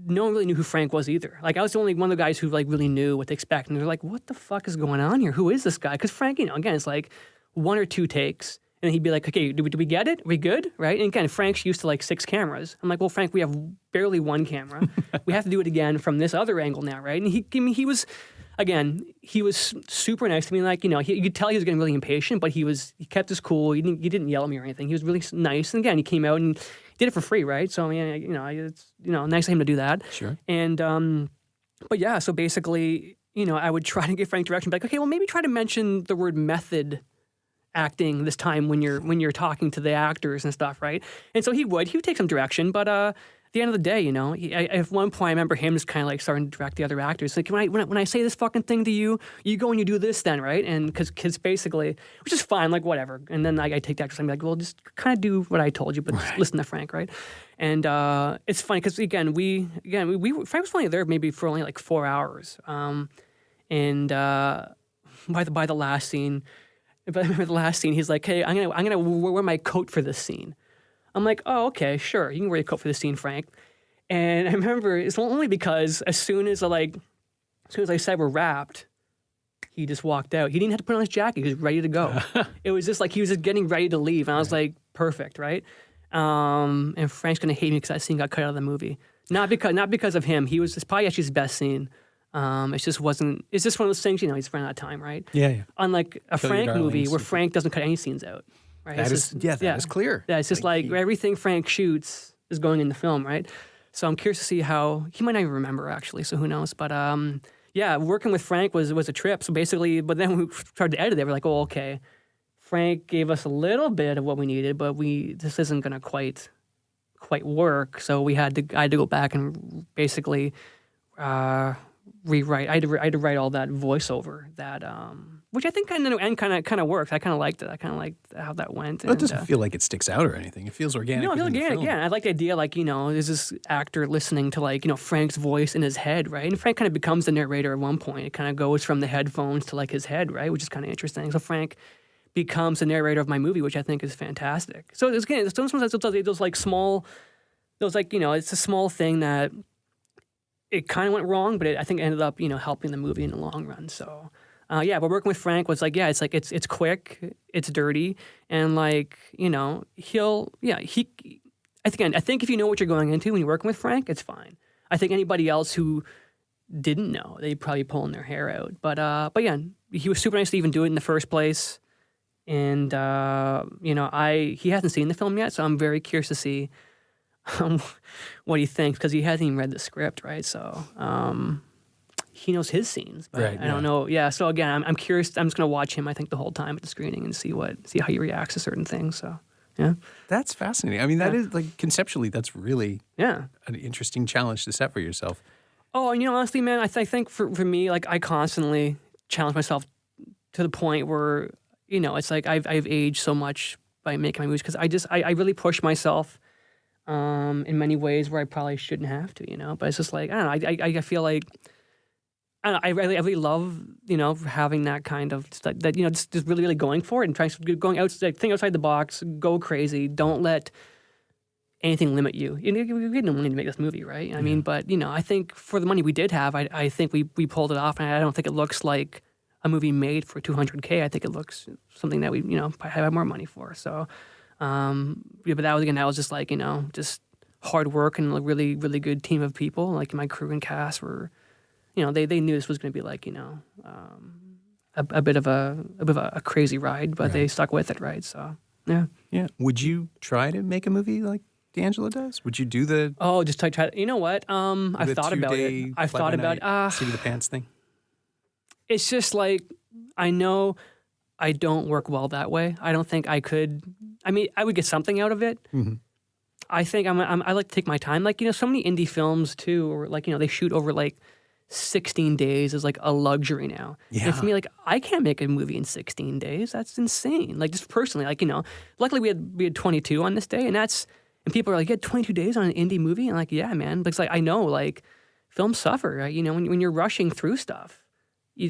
no one really knew who Frank was either. Like, I was the only one of the guys who, like, really knew what to expect. And they're like, what the fuck is going on here? Who is this guy? Because Frank, again, it's like 1 or 2 takes. And he'd be like, okay, do we get it? Are we good? Right? And again, Frank's used to, like, 6 cameras. I'm like, well, Frank, we have barely 1 camera. We have to do it again from this other angle now, right? And he was, again, he was super nice to me. Like, you could tell he was getting really impatient, but he kept his cool. He didn't yell at me or anything. He was really nice. And again, he came out and did it for free, right? So, I mean, it's, nice of him to do that. Sure. And, but yeah, so basically, I would try to give Frank direction, be like, okay, well, maybe try to mention the word method acting this time when you're talking to the actors and stuff, right? And so he would take some direction, but at the end of the day, at one point I remember him just kind of like starting to direct the other actors. Like, when I say this fucking thing to you, you go and you do this then, right? And because basically, which is fine, like whatever. And then I take the actors and be like, well, just kind of do what I told you, but just listen to Frank, right? And it's funny because Frank was only there maybe for only like 4 hours. And by the last scene, he's like, hey, I'm gonna wear my coat for this scene. I'm like, oh, okay, sure. You can wear your coat for this scene, Frank. And I remember it's only because as soon as I said we're wrapped, he just walked out. He didn't have to put on his jacket. He was ready to go. It was just like he was just getting ready to leave. And I was like, perfect, right? And Frank's going to hate me because that scene got cut out of the movie. Not because of him. It's probably actually his best scene. It's just one of those things, he's running out of time, right? Yeah. Unlike a Frank movie where Frank doesn't cut any scenes out. Right? That is clear. Yeah, it's just like everything Frank shoots is going in the film, right? So I'm curious to see how he might not even remember actually. So who knows? But working with Frank was a trip. So basically, but then when we started to edit it, we're like, oh, okay, Frank gave us a little bit of what we needed, but this isn't going to quite work. So I had to go back and basically rewrite. I had to write all that voiceover that. Which I think kind of works. I kind of liked it. I kind of liked how that went. Well, it doesn't feel like it sticks out or anything. It feels organic. No, it feels organic. Yeah, I like the idea. Like there's this actor listening to like Frank's voice in his head, right? And Frank kind of becomes the narrator at one point. It kind of goes from the headphones to like his head, right? Which is kind of interesting. So Frank becomes the narrator of my movie, which I think is fantastic. So it's sometimes those like small, it's a small thing that it kind of went wrong, but I think it ended up helping the movie in the long run. So. But working with Frank was like, it's quick, it's dirty, and I think if you know what you're going into when you're working with Frank, it's fine. I think anybody else who didn't know, they'd probably pulling their hair out. But yeah, he was super nice to even do it in the first place, and he hasn't seen the film yet, so I'm very curious to see what he thinks because he hasn't even read the script, right? So. He knows his scenes, but I don't know. Yeah, so again, I'm curious. I'm just going to watch him, I think, the whole time at the screening and see how he reacts to certain things. So, yeah. That's fascinating. I mean, that is, like, conceptually, that's really an interesting challenge to set for yourself. Oh, and honestly, man, I think for me, like, I constantly challenge myself to the point where, it's like I've aged so much by making my movies because I really push myself in many ways where I probably shouldn't have to, But it's just like, I don't know, I feel like... I really love, having that kind of that, just really, really going for it and going outside, think outside the box, go crazy. Don't let anything limit you. We didn't need to make this movie, right? I mean, but I think for the money we did have, I think we pulled it off, and I don't think it looks like a movie made for $200K, I think it looks something that we, probably have more money for. So, but that was just like, just hard work and a really, really good team of people. Like my crew and cast were, they knew this was going to be like, a bit of a crazy ride, but they stuck with it, right? So, yeah. Yeah. Would you try to make a movie like D'Angelo does? Would you do the... Oh, just try to... You know what? I've thought about it. I've thought about seat of the pants thing? It's just like, I know I don't work well that way. I don't think I could... I mean, I would get something out of it. Mm-hmm. I think I like to take my time. Like, so many indie films too, or like, they shoot over like 16 days is like a luxury now. Yeah. And for me, like, I can't make a movie in 16 days. That's insane. Like, just personally, like, luckily we had 22 on this day, and people are like, you had 22 days on an indie movie? And like, yeah, man. But it's like, I know, like, films suffer, right? When you're rushing through stuff,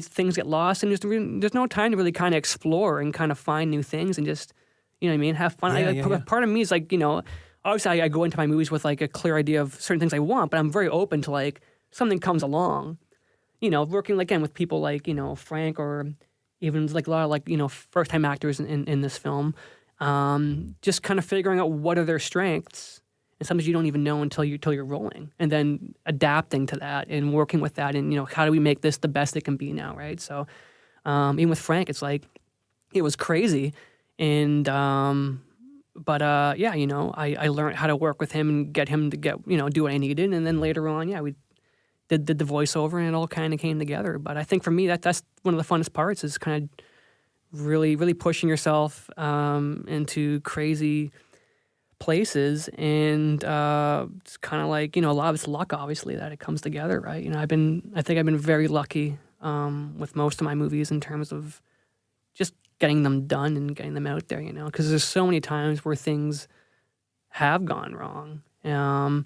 things get lost, and there's no time to really kind of explore and kind of find new things and just, have fun. Part of me is like, obviously I go into my movies with like a clear idea of certain things I want, but I'm very open to like, something comes along, working again with people like, Frank, or even like a lot of like, first-time actors in this film, just kind of figuring out what are their strengths, and sometimes you don't even know until you're rolling, and then adapting to that and working with that, and how do we make this the best it can be now, right? So even with Frank, it's like it was crazy, and but I learned how to work with him and get him to do what I needed, and then later on, we did the voiceover, and it all kind of came together. But I think for me, that's one of the funnest parts, is kind of really, really pushing yourself into crazy places, and it's kind of like, a lot of it's luck, obviously, that it comes together, right? I think I've been very lucky with most of my movies in terms of just getting them done and getting them out there, because there's so many times where things have gone wrong. And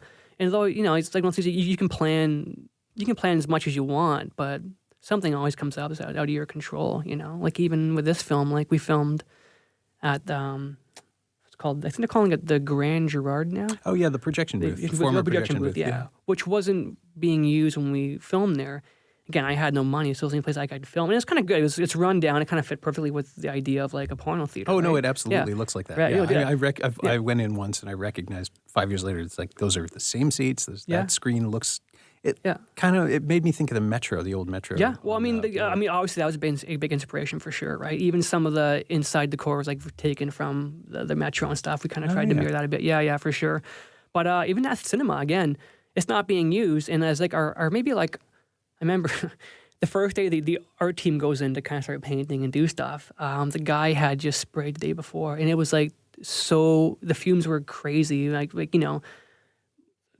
though, it's like one of those things you can plan as much as you want, but something always comes up that's out of your control, Like even with this film, like we filmed at what's called, I think they're calling it the Grand Girard now. Oh yeah, the projection booth, the former projection booth, yeah, which wasn't being used when we filmed there. Again, I had no money, so it was the only place I could film. And it's kind of good. It's run down. It kind of fit perfectly with the idea of like a porno theater. Oh, right? no, it absolutely looks like that. Right, yeah. I went in once and I recognized 5 years later, it's like those are the same seats. That screen looks... It made me think of the Metro, the old Metro. Yeah, well, obviously that was a big inspiration for sure, right? Even some of the inside decor was like taken from the Metro and stuff. We kind of tried to mirror that a bit. Yeah, for sure. But even that cinema, again, it's not being used. And as like our maybe like... I remember the first day the art team goes in to kind of start painting and do stuff. The guy had just sprayed the day before, and it was like the fumes were crazy. Like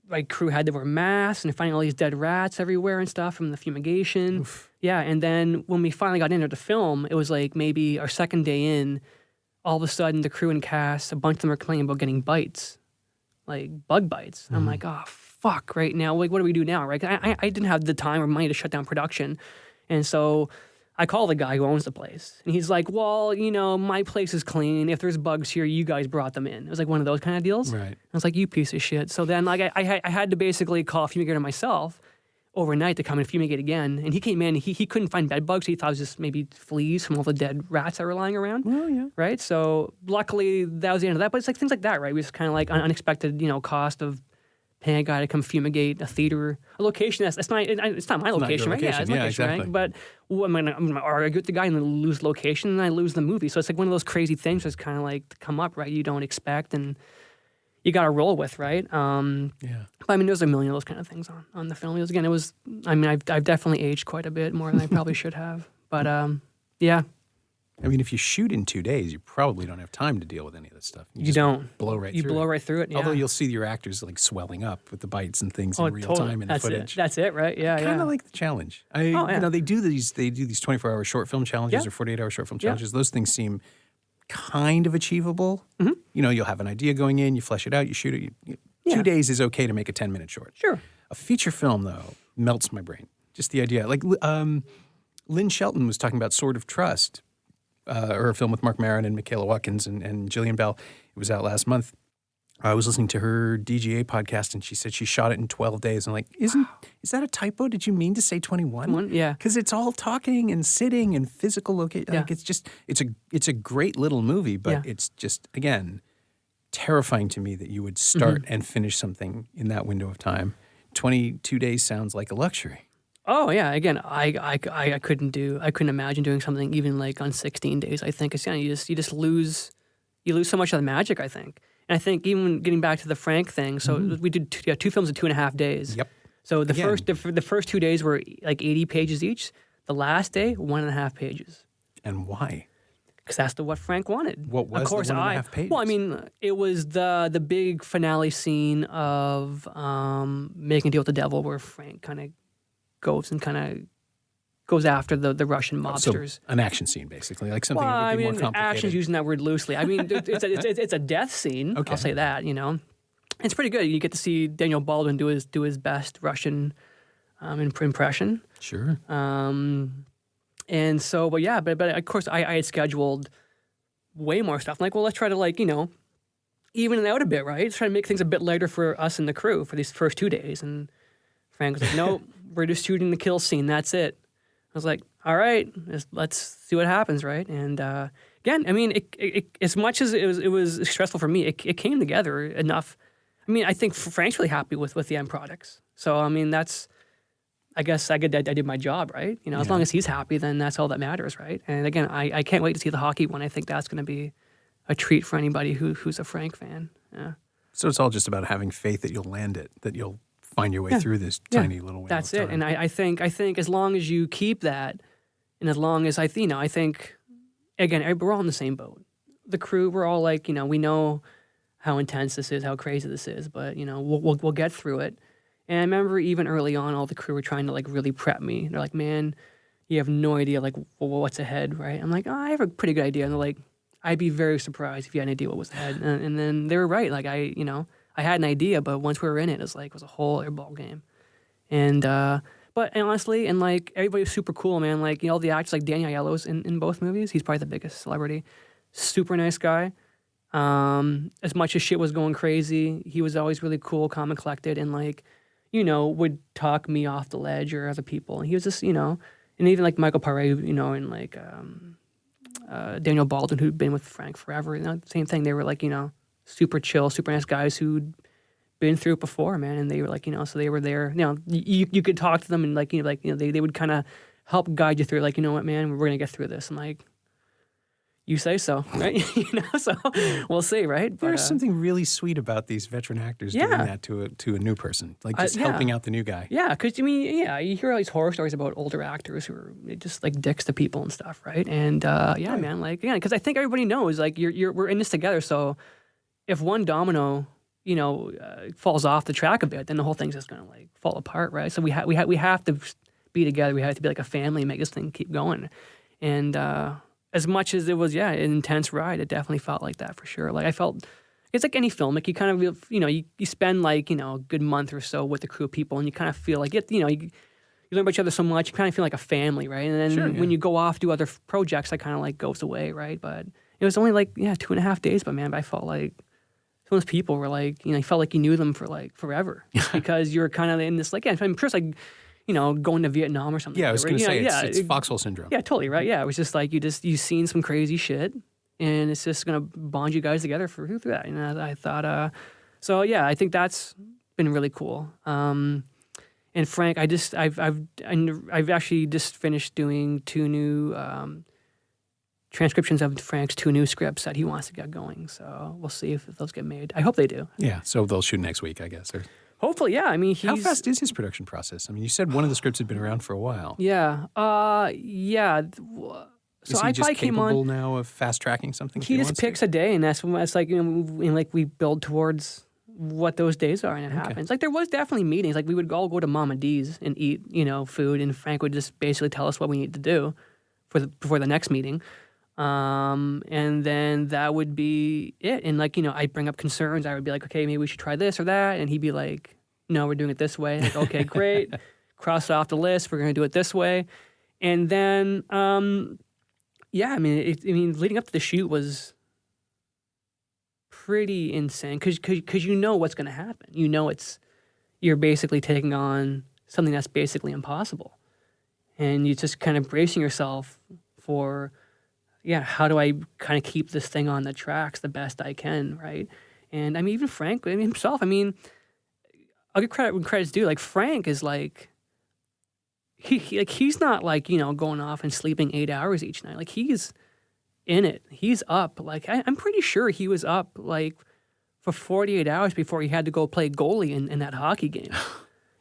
my crew had to wear masks and finding all these dead rats everywhere and stuff from the fumigation. Oof. Yeah, and then when we finally got into the film, it was like maybe our second day in. All of a sudden, the crew and cast, a bunch of them were complaining about getting bites, like bug bites. Mm-hmm. I'm like, oh, fuck, right now, like, what do we do now, right? I didn't have the time or money to shut down production. And so I call the guy who owns the place. And he's like, well, my place is clean. If there's bugs here, you guys brought them in. It was like one of those kind of deals. Right. I was like, you piece of shit. So then like I had to basically call a fumigator myself overnight to come and fumigate again. And he came in, he couldn't find bed bugs. He thought it was just maybe fleas from all the dead rats that were lying around. Oh, yeah. Right? So luckily that was the end of that. But it's like things like that, right? We just kind of like unexpected, cost of paying a guy to come fumigate a theater, a location it's not my location, right? Yeah, it's location, exactly. Right? But I'm gonna argue with the guy and then lose location, and I lose the movie. So it's like one of those crazy things that's kind of like come up, right? You don't expect, and you got to roll with, right? But there's a million of those kind of things on the film. Again, it was. I've definitely aged quite a bit more than I probably should have. But yeah. If you shoot in 2 days, you probably don't have time to deal with any of this stuff. You don't. Blow right through it. You blow right through it, yeah. Although you'll see your actors like swelling up with the bites and things in real time in the footage. That's it, right? Yeah, I kind of like the challenge. They do these 24-hour short film challenges or 48-hour short film challenges. Those things seem kind of achievable. Mm-hmm. You'll have an idea going in, you flesh it out, you shoot it. 2 days is okay to make a 10-minute short. Sure. A feature film, though, melts my brain. Just the idea. Like Lynn Shelton was talking about Sword of Trust, or a film with Mark Maron and Michaela Watkins and Jillian Bell. It was out last month. I was listening to her DGA podcast, and she said she shot it in 12 days. I'm like, is that a typo? Did you mean to say 21? Yeah. Because it's all talking and sitting and physical location. Yeah. Like, it's a great little movie, but it's just, again, terrifying to me that you would start and finish something in that window of time. 22 days sounds like a luxury. Oh yeah. Again, I couldn't imagine doing something even like on 16 days. I think it's you just lose so much of the magic, I think. And I think even getting back to the Frank thing, so we did two films in 2.5 days. Yep. So the first 2 days were like 80 pages each. The last day, 1.5 pages. And why? Because that's what Frank wanted. What was the 1.5 pages? Well, I mean, it was the big finale scene of Making a Deal with the Devil, where Frank kind of goes after the Russian mobsters. So an action scene, basically, like something that would be more complicated. Action's using that word loosely. I mean, it's a death scene. Okay. I'll say that. It's pretty good. You get to see Daniel Baldwin do his best Russian impression. Sure. And so, but of course, I had scheduled way more stuff. I'm like, well, let's try to even it out a bit, right? Let's try to make things a bit lighter for us and the crew for these first 2 days. And Frank was like, nope, we're just shooting the kill scene. That's it. I was like, all right, let's see what happens, right? And again, I mean, it as much as it was stressful for me, it came together enough. I mean, I think Frank's really happy with the end products. So, I mean, I guess I did my job, right? As long as he's happy, then that's all that matters, right? And again, I can't wait to see the hockey one. I think that's going to be a treat for anybody who's a Frank fan. Yeah. So it's all just about having faith that you'll land it, that you'll find your way through this tiny little window. That's it. And I think as long as you keep that, and as long as I think, again, we're all in the same boat. The crew, we're all like, we know how intense this is, how crazy this is, but we'll get through it. And I remember even early on, all the crew were trying to really prep me. They're like, man, you have no idea what's ahead, right? I'm like, oh, I have a pretty good idea. And they're like, I'd be very surprised if you had an idea what was ahead. And then they were right. Like I had an idea, but once we were in it, it was a whole other ball game. And but honestly, and everybody was super cool, man. All the actors, like Danny Aiello's in both movies. He's probably the biggest celebrity. Super nice guy. As much as shit was going crazy, he was always really cool, calm and collected, and would talk me off the ledge or other people. And he was just, and even Michael Paré, and Daniel Baldwin, who'd been with Frank forever. Same thing. They were super chill, super nice guys who'd been through it before, man. And they were so they were there. You could talk to them and they would kind of help guide you through. You know what, man, we're gonna get through this. I'm like, you say so, right? So we'll see, right? But, there's something really sweet about these veteran actors doing that to a new person, just helping out the new guy. Yeah, because you hear all these horror stories about older actors who are just dicks to people and stuff, right? And man, because I think everybody knows we're in this together. So if one domino, falls off the track a bit, then the whole thing's just gonna fall apart, right? So we have to be together. We have to be like a family and make this thing keep going. And as much as it was, an intense ride, it definitely felt like that for sure. I felt, it's like any film, you kind of, you spend a good month or so with the crew of people, and you kind of feel you learn about each other so much, you kind of feel like a family, right? And then when you go off, do other projects, that kind of goes away, right? But it was only 2.5 days, but man, I felt like some of those people were you felt like you knew them for forever because you're kind of in this, I'm sure it's going to Vietnam or something. Yeah, I was going to say, it's foxhole syndrome. Yeah, totally, right? Yeah, it was just you've seen some crazy shit, and it's just going to bond you guys together through that. And I thought, I think that's been really cool. And Frank, I've actually just finished doing 2 new transcriptions of Frank's 2 new scripts that he wants to get going. So we'll see if those get made. I hope they do. Yeah, so they'll shoot next week, I guess. Hopefully, yeah. I mean, how fast is his production process? I mean, you said one of the scripts had been around for a while. Yeah. Yeah. So is he I just probably came on now of fast tracking something? He just picks a day, and that's when it's we build towards what those days are, and it happens. There was definitely meetings. We would all go to Mama D's and eat, food, and Frank would just basically tell us what we need to do before the next meeting. And then that would be it. And I'd bring up concerns. I would be like, okay, maybe we should try this or that. And he'd be like, no, we're doing it this way. Okay, great. Cross it off the list. We're going to do it this way. And then, leading up to the shoot was pretty insane because you know what's going to happen. You know you're basically taking on something that's basically impossible. And you just kind of bracing yourself for, how do I kind of keep this thing on the tracks the best I can, right? And I mean, even Frank himself, I'll give credit when credit's due. Like Frank is like, he's not like, going off and sleeping 8 hours each night. Like he's in it. He's up. Like I'm pretty sure he was up like for 48 hours before he had to go play goalie in that hockey game.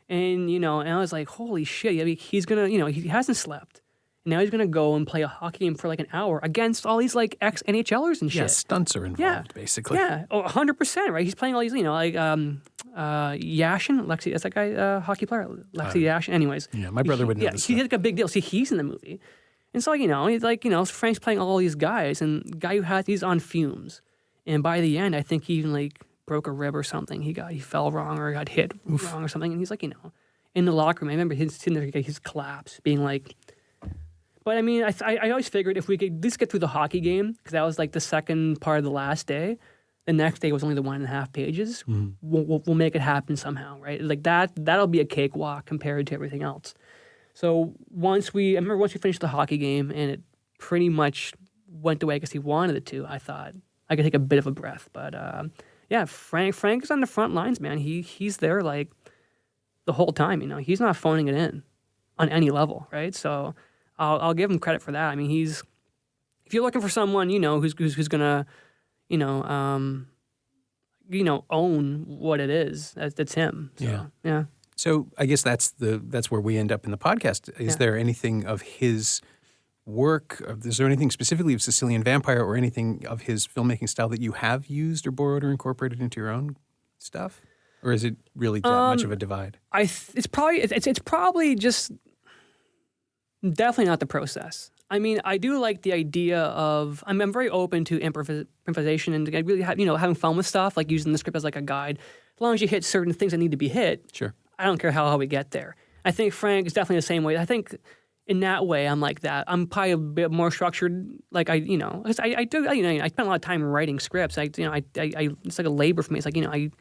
And, and I was like, holy shit. I mean, he's going to, he hasn't slept. Now he's going to go and play a hockey game for like an hour against all these like ex-NHLers and shit. Yeah, stunts are involved, basically. Yeah, 100%, right? He's playing all these, like Yashin, Lexi, that's that guy, hockey player, Lexi Yashin. Anyways. Yeah, my brother would know this. He's like a big deal. See, he's in the movie. And so, he's like, Frank's playing all these guys, and the guy he's on fumes. And by the end, I think he even like broke a rib or something. He fell wrong or got hit wrong or something. And he's like, in the locker room, I remember his collapse, being like, but I mean, I always figured if we could at least get through the hockey game, because that was like the second part of the last day. The next day was only the 1.5 pages. Mm. We'll make it happen somehow, right? Like that'll be a cakewalk compared to everything else. So once we finished the hockey game and it pretty much went the way because he wanted it to, I thought I could take a bit of a breath. But Frank is on the front lines, man. He's there like the whole time. He's not phoning it in on any level, right? So I'll give him credit for that. I mean, if you're looking for someone, who's gonna, own what it is, that's him. So, yeah. So I guess that's where we end up in the podcast. Is there anything of his work? Is there anything specifically of Sicilian Vampire or anything of his filmmaking style that you have used or borrowed or incorporated into your own stuff? Or is it really that much of a divide? It's probably just definitely not the process. I mean, I do like the idea of I'm very open to improvisation and really having fun with stuff, like using the script as like a guide. As long as you hit certain things that need to be hit, sure. I don't care how we get there. I think Frank is definitely the same way. I think in that way I'm like that. I'm probably a bit more structured. Like I spend a lot of time writing scripts. it's like a labor for me. It's like I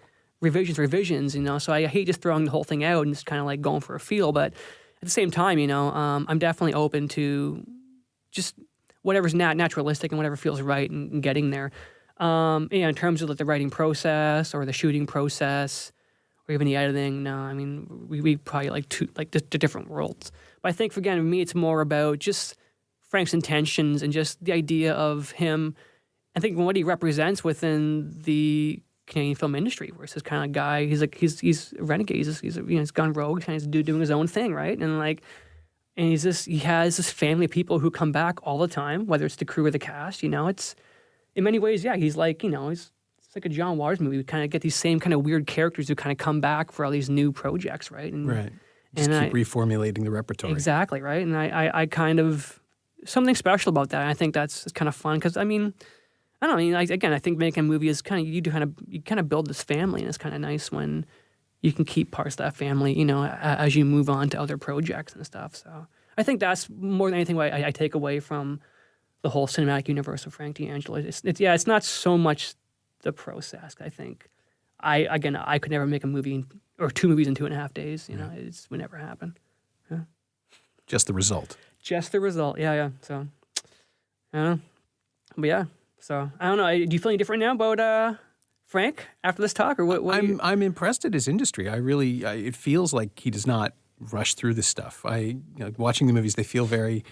revisions. So I hate just throwing the whole thing out and just kind of like going for a feel, but. At the same time, I'm definitely open to just whatever's naturalistic and whatever feels right and getting there. In terms of like the writing process or the shooting process or even the editing, no, I mean, we probably like the different worlds. But I think, for me, it's more about just Frank's intentions and just the idea of him, I think what he represents within the Canadian film industry, where it's this kind of guy. He's a renegade. He's gone rogue, kind of doing his own thing, right? And he has this family of people who come back all the time, whether it's the crew or the cast. It's in many ways, he's like it's like a John Waters movie. We kind of get these same kind of weird characters who kind of come back for all these new projects, right? Right. Just keep reformulating the repertoire. Exactly, right. And I kind of something special about that. And I think it's kind of fun because I mean. I don't know. I think making a movie is you kind of build this family, and it's kind of nice when you can keep parts of that family, as you move on to other projects and stuff. So I think that's more than anything what I take away from the whole cinematic universe of Frank D'Angelo. It's not so much the process. I think I could never make a movie or 2 movies in 2.5 days. It would never happen. Yeah. Just the result. Just the result. Yeah. So, but yeah. So I don't know. Do you feel any different now about Frank after this talk, or what? I'm impressed at his industry. It feels like he does not rush through this stuff. Watching the movies, they feel very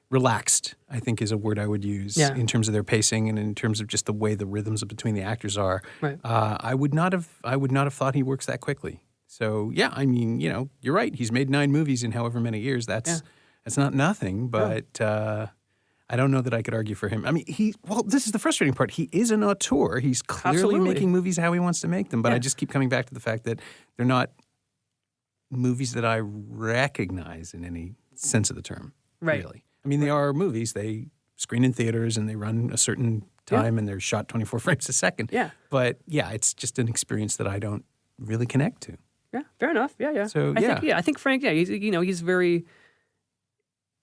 relaxed. I think is a word I would use in terms of their pacing and in terms of just the way the rhythms between the actors are. Right. I would not have thought he works that quickly. So yeah, I mean, you're right. He's made 9 movies in however many years. That's not nothing, but. I don't know that I could argue for him. I mean, this is the frustrating part. He is an auteur. He's clearly making movies how he wants to make them, but I just keep coming back to the fact that they're not movies that I recognize in any sense of the term, really. I mean, they are movies. They screen in theaters and they run a certain time and they're shot 24 frames a second. Yeah. But, it's just an experience that I don't really connect to. Yeah, fair enough. Yeah. So, I think Frank, he's very,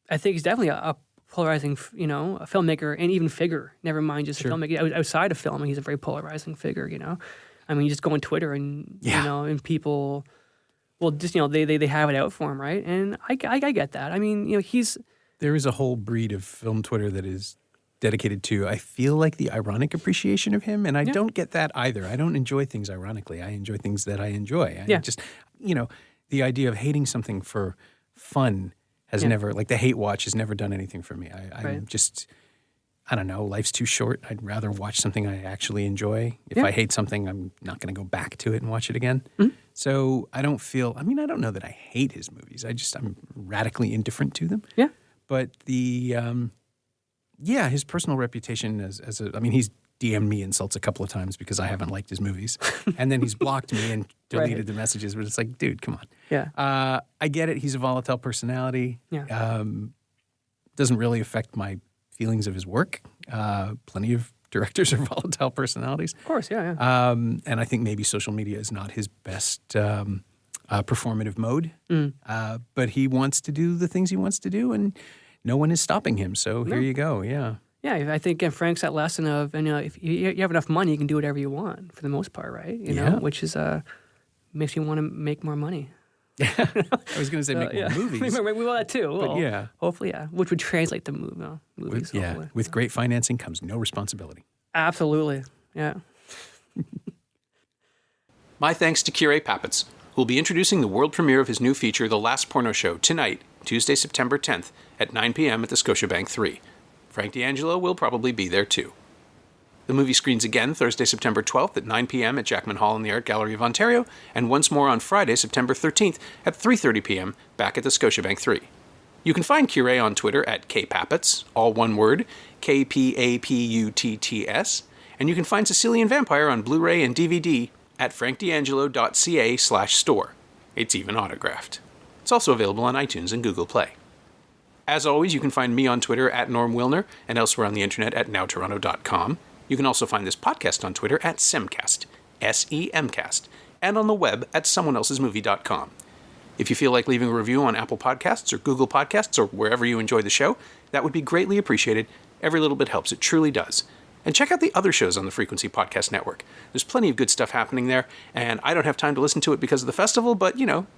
I think he's definitely a polarizing, a filmmaker and even figure. Never mind just a filmmaker outside of film. He's a very polarizing figure. I mean, you just go on Twitter and and people, well, just they have it out for him, right? And I get that. I mean, there is a whole breed of film Twitter that is dedicated to, I feel like, the ironic appreciation of him, and I don't get that either. I don't enjoy things ironically. I enjoy things that I enjoy. I just, the idea of hating something for fun has never, like the hate watch has never done anything for me. I'm just, I don't know, life's too short. I'd rather watch something I actually enjoy. If I hate something, I'm not going to go back to it and watch it again. Mm-hmm. So I don't feel, I don't know that I hate his movies. I'm radically indifferent to them. Yeah. But his personal reputation he's DM'd me insults a couple of times because I haven't liked his movies. And then he's blocked me and deleted the messages. But it's like, dude, come on. Yeah. I get it. He's a volatile personality. Yeah. Doesn't really affect my feelings of his work. Plenty of directors are volatile personalities. Of course, yeah. And I think maybe social media is not his best performative mode. But he wants to do the things he wants to do, and no one is stopping him. So here you go, yeah. Yeah, I think Frank's that lesson of, if you have enough money, you can do whatever you want for the most part, right? Which is makes you want to make more money. Yeah, I was going to say make more movies. We want that too. But well, hopefully, which would translate to movies. With great financing comes no responsibility. Absolutely, yeah. My thanks to Kire Paputts, who will be introducing the world premiere of his new feature, The Last Porno Show, tonight, Tuesday, September 10th, at 9 p.m. at the Scotiabank 3. Frank D'Angelo will probably be there too. The movie screens again Thursday, September 12th at 9 p.m. at Jackman Hall in the Art Gallery of Ontario, and once more on Friday, September 13th at 3:30 p.m. back at the Scotiabank 3. You can find Kire on Twitter at kpaputts, all one word, KPAPUTTS, and you can find Sicilian Vampire on Blu-ray and DVD at frankdangelo.ca/store. It's even autographed. It's also available on iTunes and Google Play. As always, you can find me on Twitter at Norm Wilner and elsewhere on the internet at nowtoronto.com. You can also find this podcast on Twitter at Semcast, SEMcast, and on the web at someoneelsesmovie.com. If you feel like leaving a review on Apple Podcasts or Google Podcasts or wherever you enjoy the show, that would be greatly appreciated. Every little bit helps. It truly does. And check out the other shows on the Frequency Podcast Network. There's plenty of good stuff happening there, and I don't have time to listen to it because of the festival, but,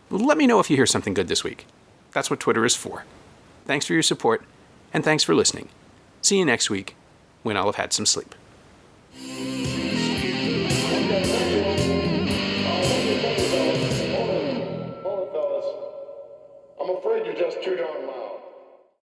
let me know if you hear something good this week. That's what Twitter is for. Thanks for your support, and thanks for listening. See you next week, when I'll have had some sleep. I'm afraid you're just too darn loud.